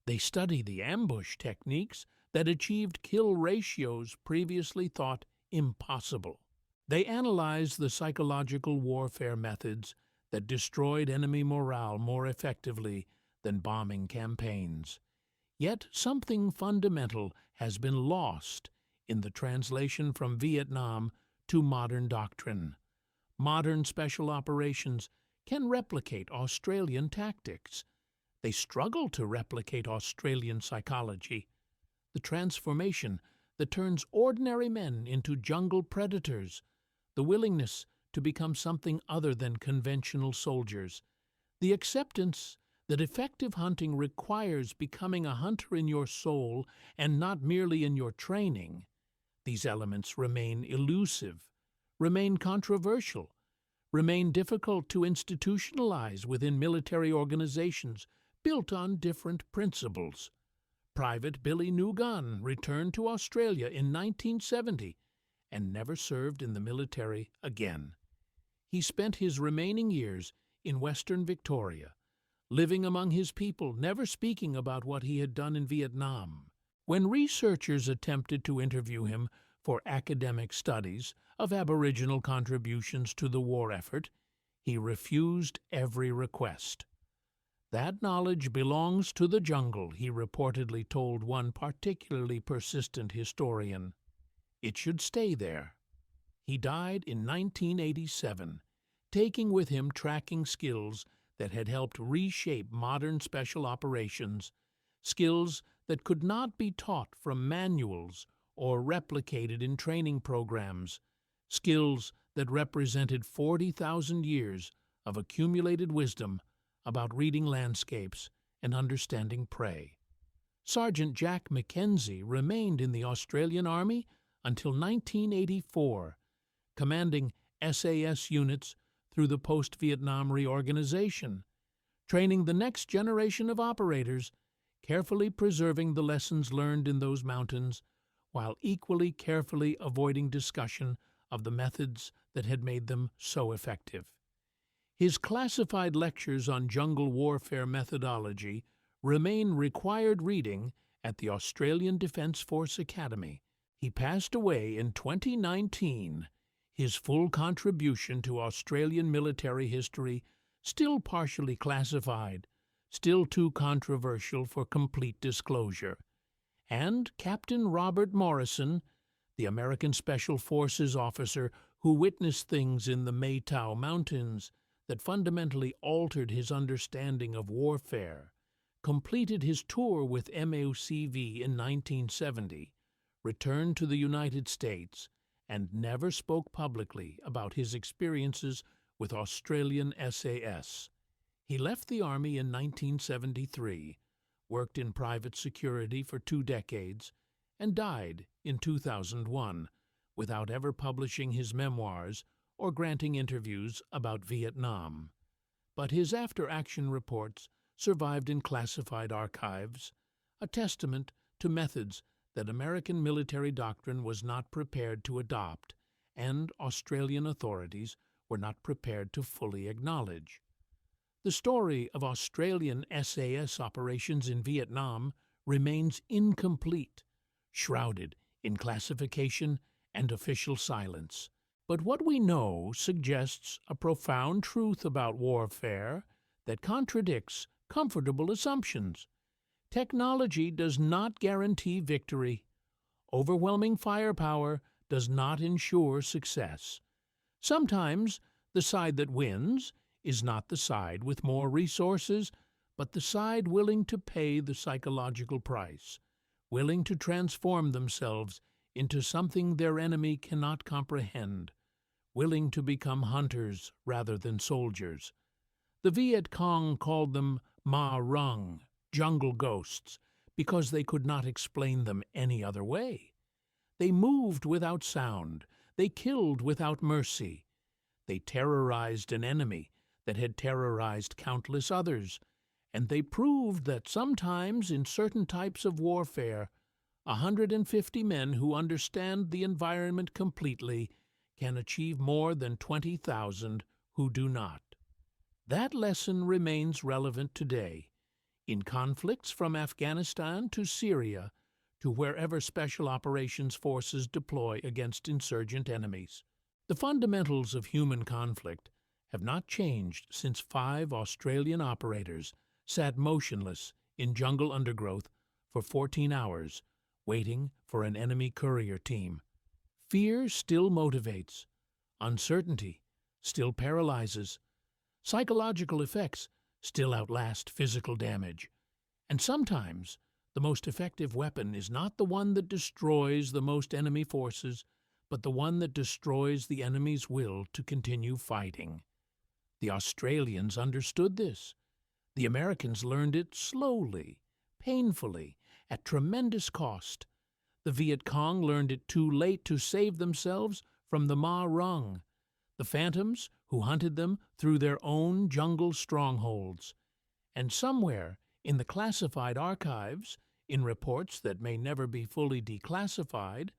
They study the ambush techniques that achieved kill ratios previously thought impossible. They analyze the psychological warfare methods that destroyed enemy morale more effectively than bombing campaigns. Yet something fundamental has been lost in the translation from Vietnam to modern doctrine. Modern special operations can replicate Australian tactics. They struggle to replicate Australian psychology. The transformation that turns ordinary men into jungle predators, the willingness to become something other than conventional soldiers, the acceptance that effective hunting requires becoming a hunter in your soul and not merely in your training. These elements remain elusive, remain controversial, remain difficult to institutionalize within military organizations built on different principles. Private Billy Newgun returned to Australia in 1970 and never served in the military again. He spent his remaining years in Western Victoria, living among his people, never speaking about what he had done in Vietnam. When researchers attempted to interview him for academic studies of Aboriginal contributions to the war effort, he refused every request. That knowledge belongs to the jungle, he reportedly told one particularly persistent historian. It should stay there. He died in 1987, taking with him tracking skills that had helped reshape modern special operations, skills that could not be taught from manuals or replicated in training programs, skills that represented 40,000 years of accumulated wisdom about reading landscapes and understanding prey. Sergeant Jack Mackenzie remained in the Australian Army until 1984, commanding SAS units through the post-Vietnam reorganization, training the next generation of operators, carefully preserving the lessons learned in those mountains, while equally carefully avoiding discussion of the methods that had made them so effective. His classified lectures on jungle warfare methodology remain required reading at the Australian Defence Force Academy. He passed away in 2019, his full contribution to Australian military history still partially classified, still too controversial for complete disclosure. And Captain Robert Morrison, the American Special Forces officer who witnessed things in the May Tao Mountains that fundamentally altered his understanding of warfare, completed his tour with MAOCV in 1970, returned to the United States, and never spoke publicly about his experiences with Australian SAS. He left the Army in 1973, worked in private security for 2 decades, and died in 2001 without ever publishing his memoirs or granting interviews about Vietnam. But his after-action reports survived in classified archives, a testament to methods that American military doctrine was not prepared to adopt and Australian authorities were not prepared to fully acknowledge. The story of Australian SAS operations in Vietnam remains incomplete, shrouded in classification and official silence. But what we know suggests a profound truth about warfare that contradicts comfortable assumptions. Technology does not guarantee victory. Overwhelming firepower does not ensure success. Sometimes the side that wins is not the side with more resources, but the side willing to pay the psychological price, willing to transform themselves into something their enemy cannot comprehend, willing to become hunters rather than soldiers. The Viet Cong called them Ma Rung, jungle ghosts, because they could not explain them any other way. They moved without sound. They killed without mercy. They terrorized an enemy that had terrorized countless others, and they proved that sometimes in certain types of warfare, 150 men who understand the environment completely can achieve more than 20,000 who do not. That lesson remains relevant today, in conflicts from Afghanistan to Syria to wherever special operations forces deploy against insurgent enemies. The fundamentals of human conflict have not changed since 5 Australian operators sat motionless in jungle undergrowth for 14 hours, waiting for an enemy courier team. Fear still motivates. Uncertainty still paralyzes. Psychological effects still outlast physical damage. And sometimes the most effective weapon is not the one that destroys the most enemy forces, but the one that destroys the enemy's will to continue fighting. The Australians understood this. The Americans learned it slowly, painfully, at tremendous cost. The Viet Cong learned it too late to save themselves from the Ma Rung, the phantoms who hunted them through their own jungle strongholds. And somewhere in the classified archives, in reports that may never be fully declassified,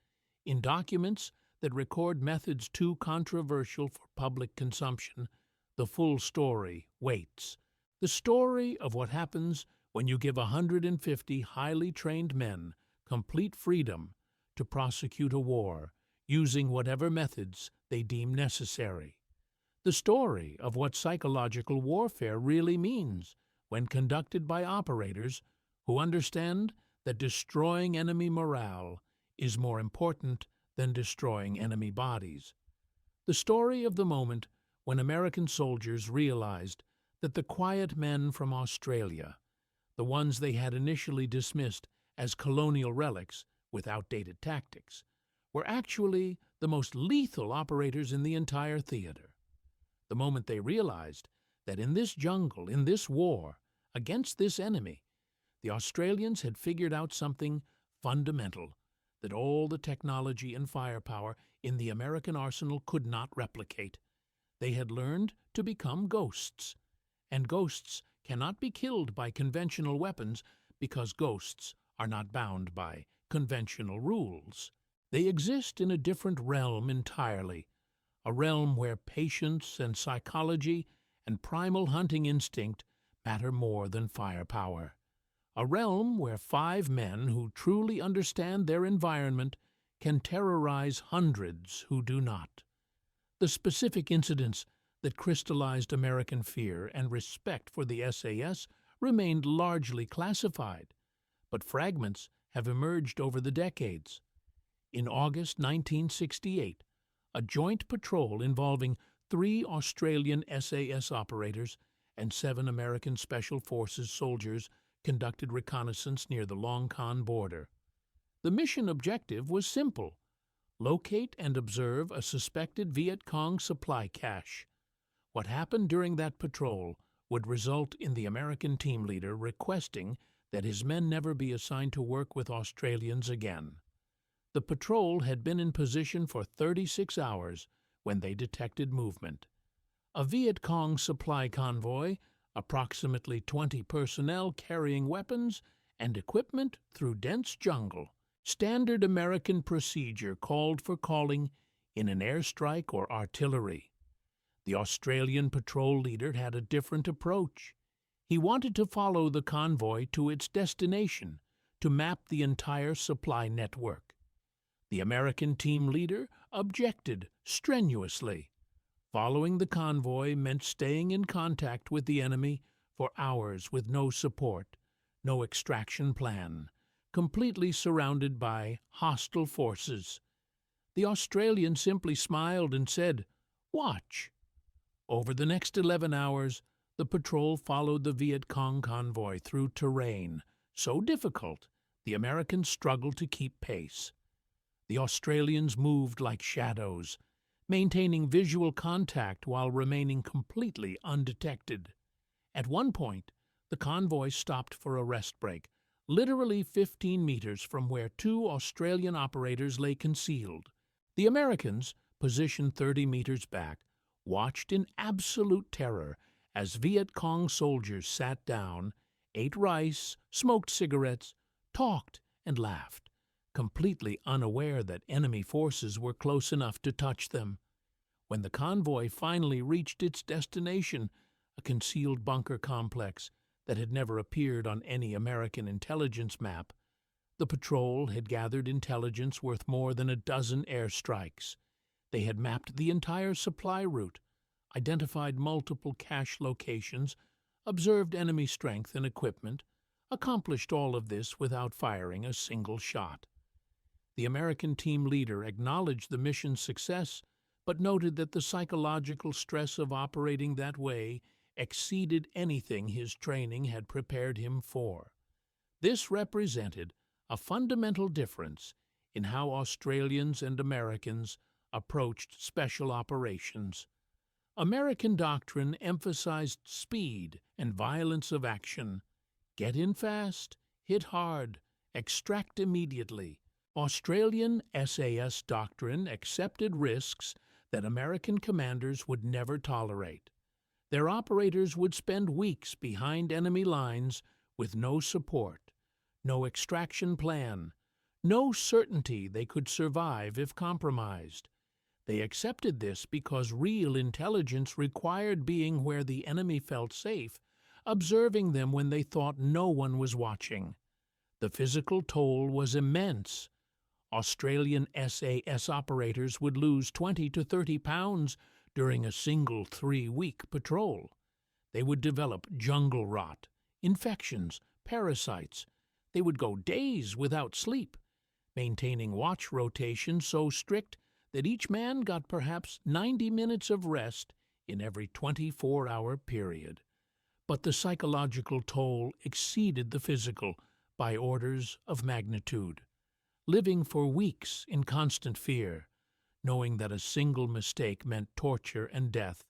in documents that record methods too controversial for public consumption, the full story waits. The story of what happens when you give 150 highly trained men complete freedom to prosecute a war, using whatever methods they deem necessary. The story of what psychological warfare really means when conducted by operators who understand that destroying enemy morale is more important than destroying enemy bodies. The story of the moment when American soldiers realized that the quiet men from Australia, the ones they had initially dismissed as colonial relics with outdated tactics, were actually the most lethal operators in the entire theater. The moment they realized that in this jungle, in this war, against this enemy, the Australians had figured out something fundamental that all the technology and firepower in the American arsenal could not replicate. They had learned to become ghosts, and ghosts cannot be killed by conventional weapons because ghosts are not bound by conventional rules. They exist in a different realm entirely, a realm where patience and psychology and primal hunting instinct matter more than firepower. A realm where 5 men who truly understand their environment can terrorize hundreds who do not. The specific incidents that crystallized American fear and respect for the SAS remained largely classified, but fragments have emerged over the decades. In August 1968, a joint patrol involving 3 Australian SAS operators and 7 American Special Forces soldiers conducted reconnaissance near the Long Khan border. The mission objective was simple: locate and observe a suspected Viet Cong supply cache. What happened during that patrol would result in the American team leader requesting that his men never be assigned to work with Australians again. The patrol had been in position for 36 hours when they detected movement. A Viet Cong supply convoy, approximately 20 personnel carrying weapons and equipment through dense jungle. Standard American procedure called for calling in an airstrike or artillery. The Australian patrol leader had a different approach. He wanted to follow the convoy to its destination, to map the entire supply network. The American team leader objected strenuously. Following the convoy meant staying in contact with the enemy for hours with no support, no extraction plan, completely surrounded by hostile forces. The Australian simply smiled and said, "Watch." Over the next 11 hours, the patrol followed the Viet Cong convoy through terrain so difficult the Americans struggled to keep pace. The Australians moved like shadows, maintaining visual contact while remaining completely undetected. At one point, the convoy stopped for a rest break, literally 15 meters from where 2 Australian operators lay concealed. The Americans, positioned 30 meters back, watched in absolute terror as Viet Cong soldiers sat down, ate rice, smoked cigarettes, talked, and laughed, completely unaware that enemy forces were close enough to touch them. When the convoy finally reached its destination, a concealed bunker complex that had never appeared on any American intelligence map, the patrol had gathered intelligence worth more than a dozen airstrikes. They had mapped the entire supply route, identified multiple cache locations, observed enemy strength and equipment, accomplished all of this without firing a single shot. The American team leader acknowledged the mission's success, but noted that the psychological stress of operating that way exceeded anything his training had prepared him for. This represented a fundamental difference in how Australians and Americans approached special operations. American doctrine emphasized speed and violence of action. Get in fast, hit hard, extract immediately. Australian SAS doctrine accepted risks that American commanders would never tolerate. Their operators would spend weeks behind enemy lines with no support, no extraction plan, no certainty they could survive if compromised. They accepted this because real intelligence required being where the enemy felt safe, observing them when they thought no one was watching. The physical toll was immense. Australian SAS operators would lose 20 to 30 pounds during a single 3-week patrol. They would develop jungle rot, infections, parasites. They would go days without sleep, maintaining watch rotation so strict that each man got perhaps 90 minutes of rest in every 24-hour period. But the psychological toll exceeded the physical by orders of magnitude. Living for weeks in constant fear, knowing that a single mistake meant torture and death,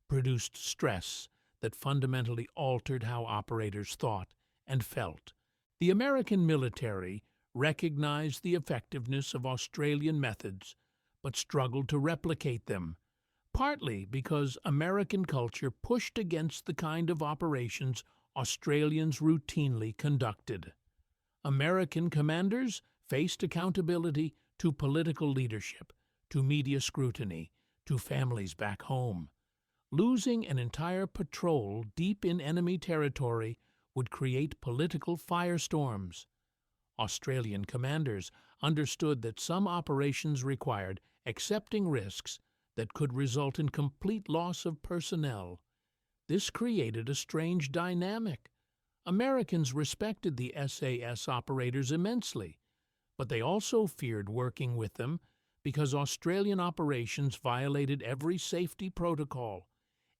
produced stress that fundamentally altered how operators thought and felt. The American military recognized the effectiveness of Australian methods, but struggled to replicate them, partly because American culture pushed against the kind of operations Australians routinely conducted. American commanders faced accountability to political leadership, to media scrutiny, to families back home. Losing an entire patrol deep in enemy territory would create political firestorms. Australian commanders understood that some operations required accepting risks that could result in complete loss of personnel. This created a strange dynamic. Americans respected the SAS operators immensely, but they also feared working with them because Australian operations violated every safety protocol,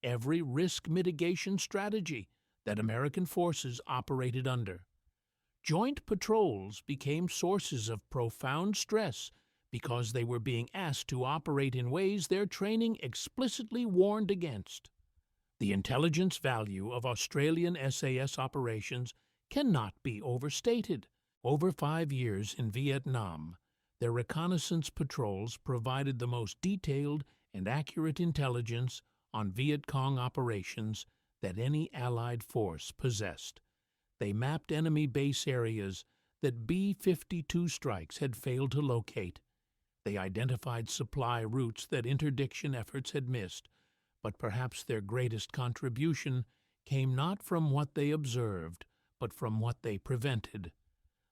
every risk mitigation strategy that American forces operated under. Joint patrols became sources of profound stress because they were being asked to operate in ways their training explicitly warned against. The intelligence value of Australian SAS operations cannot be overstated. Over 5 years in Vietnam, their reconnaissance patrols provided the most detailed and accurate intelligence on Viet Cong operations that any Allied force possessed. They mapped enemy base areas that B-52 strikes had failed to locate. They identified supply routes that interdiction efforts had missed, but perhaps their greatest contribution came not from what they observed, but from what they prevented.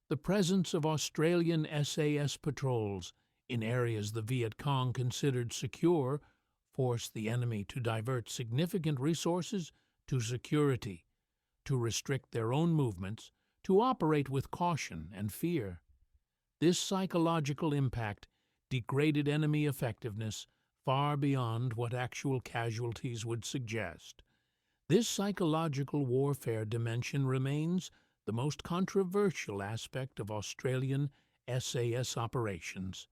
The presence of Australian SAS patrols in areas the Viet Cong considered secure forced the enemy to divert significant resources to security, to restrict their own movements, to operate with caution and fear. This psychological impact degraded enemy effectiveness far beyond what actual casualties would suggest. This psychological warfare dimension remains the most controversial aspect of Australian SAS operations.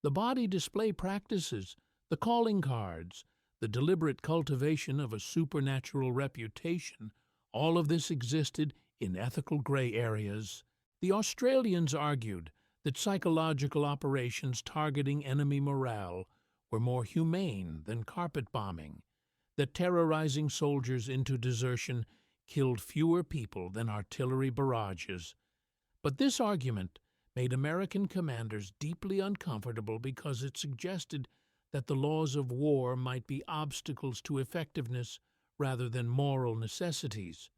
The body display practices, the calling cards, the deliberate cultivation of a supernatural reputation, all of this existed in ethical gray areas. The Australians argued that psychological operations targeting enemy morale were more humane than carpet bombing, that terrorizing soldiers into desertion killed fewer people than artillery barrages. But this argument made American commanders deeply uncomfortable because it suggested that the laws of war might be obstacles to effectiveness rather than moral necessities.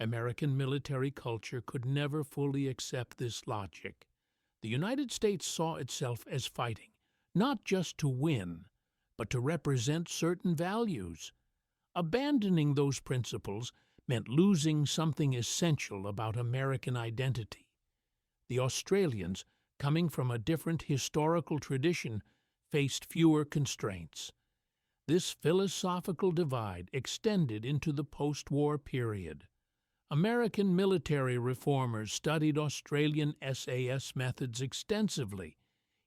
American military culture could never fully accept this logic. The United States saw itself as fighting, not just to win, but to represent certain values. Abandoning those principles meant losing something essential about American identity. The Australians, coming from a different historical tradition, faced fewer constraints. This philosophical divide extended into the post-war period. American military reformers studied Australian SAS methods extensively,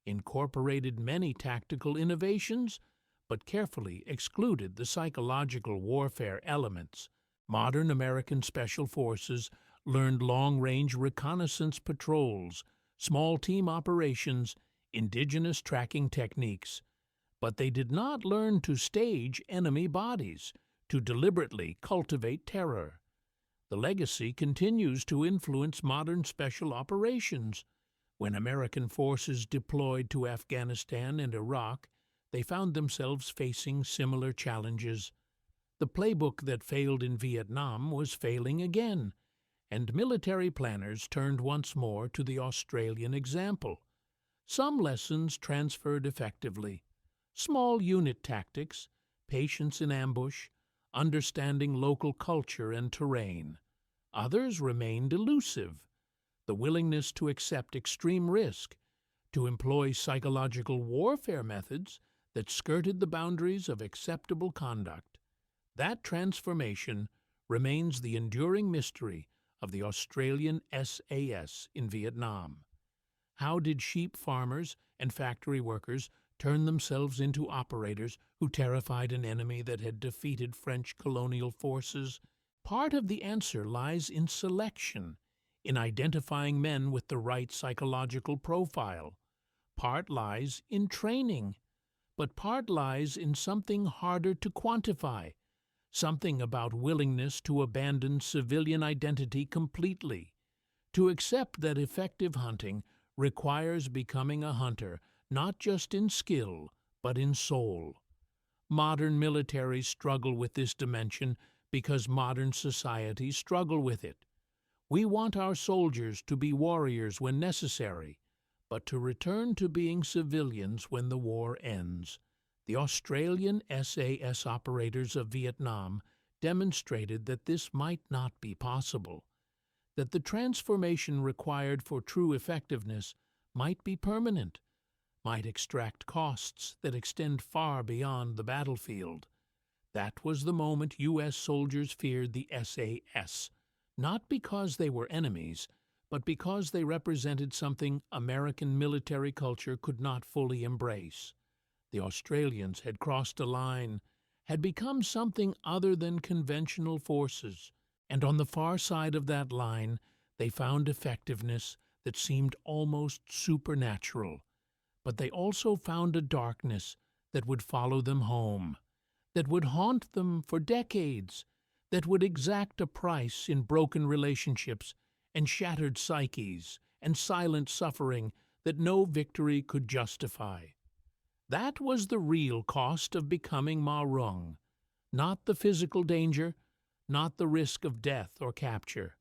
incorporated many tactical innovations, but carefully excluded the psychological warfare elements. Modern American special forces learned long-range reconnaissance patrols, small team operations, indigenous tracking techniques, but they did not learn to stage enemy bodies, to deliberately cultivate terror. The legacy continues to influence modern special operations. When American forces deployed to Afghanistan and Iraq, they found themselves facing similar challenges. The playbook that failed in Vietnam was failing again, and military planners turned once more to the Australian example. Some lessons transferred effectively. Small unit tactics, patience in ambush, understanding local culture and terrain. Others remained elusive. The willingness to accept extreme risk, to employ psychological warfare methods that skirted the boundaries of acceptable conduct. That transformation remains the enduring mystery of the Australian SAS in Vietnam. How did sheep farmers and factory workers turn themselves into operators who terrified an enemy that had defeated French colonial forces? Part of the answer lies in selection, in identifying men with the right psychological profile. Part lies in training, but part lies in something harder to quantify, something about willingness to abandon civilian identity completely, to accept that effective hunting requires becoming a hunter not just in skill, but in soul. Modern militaries struggle with this dimension because modern societies struggle with it. We want our soldiers to be warriors when necessary, but to return to being civilians when the war ends. The Australian SAS operators of Vietnam demonstrated that this might not be possible, that the transformation required for true effectiveness might be permanent, might extract costs that extend far beyond the battlefield. That was the moment U.S. soldiers feared the SAS, not because they were enemies, but because they represented something American military culture could not fully embrace. The Australians had crossed a line, had become something other than conventional forces, and on the far side of that line they found effectiveness that seemed almost supernatural. But they also found a darkness that would follow them home, that would haunt them for decades, that would exact a price in broken relationships and shattered psyches and silent suffering that no victory could justify. That was the real cost of becoming Ma Rung, not the physical danger, not the risk of death or capture,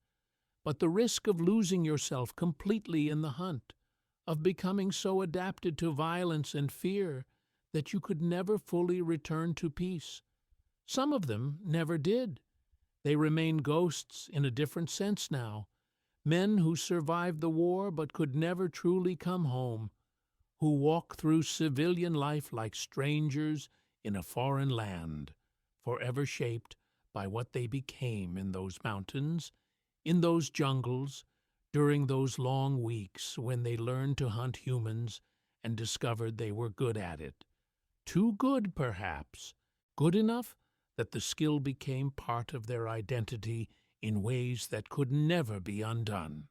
but the risk of losing yourself completely in the hunt, of becoming so adapted to violence and fear that you could never fully return to peace. Some of them never did. They remain ghosts in a different sense now, men who survived the war but could never truly come home, who walk through civilian life like strangers in a foreign land, forever shaped by what they became in those mountains, in those jungles, during those long weeks when they learned to hunt humans and discovered they were good at it. Too good, perhaps, good enough that the skill became part of their identity in ways that could never be undone.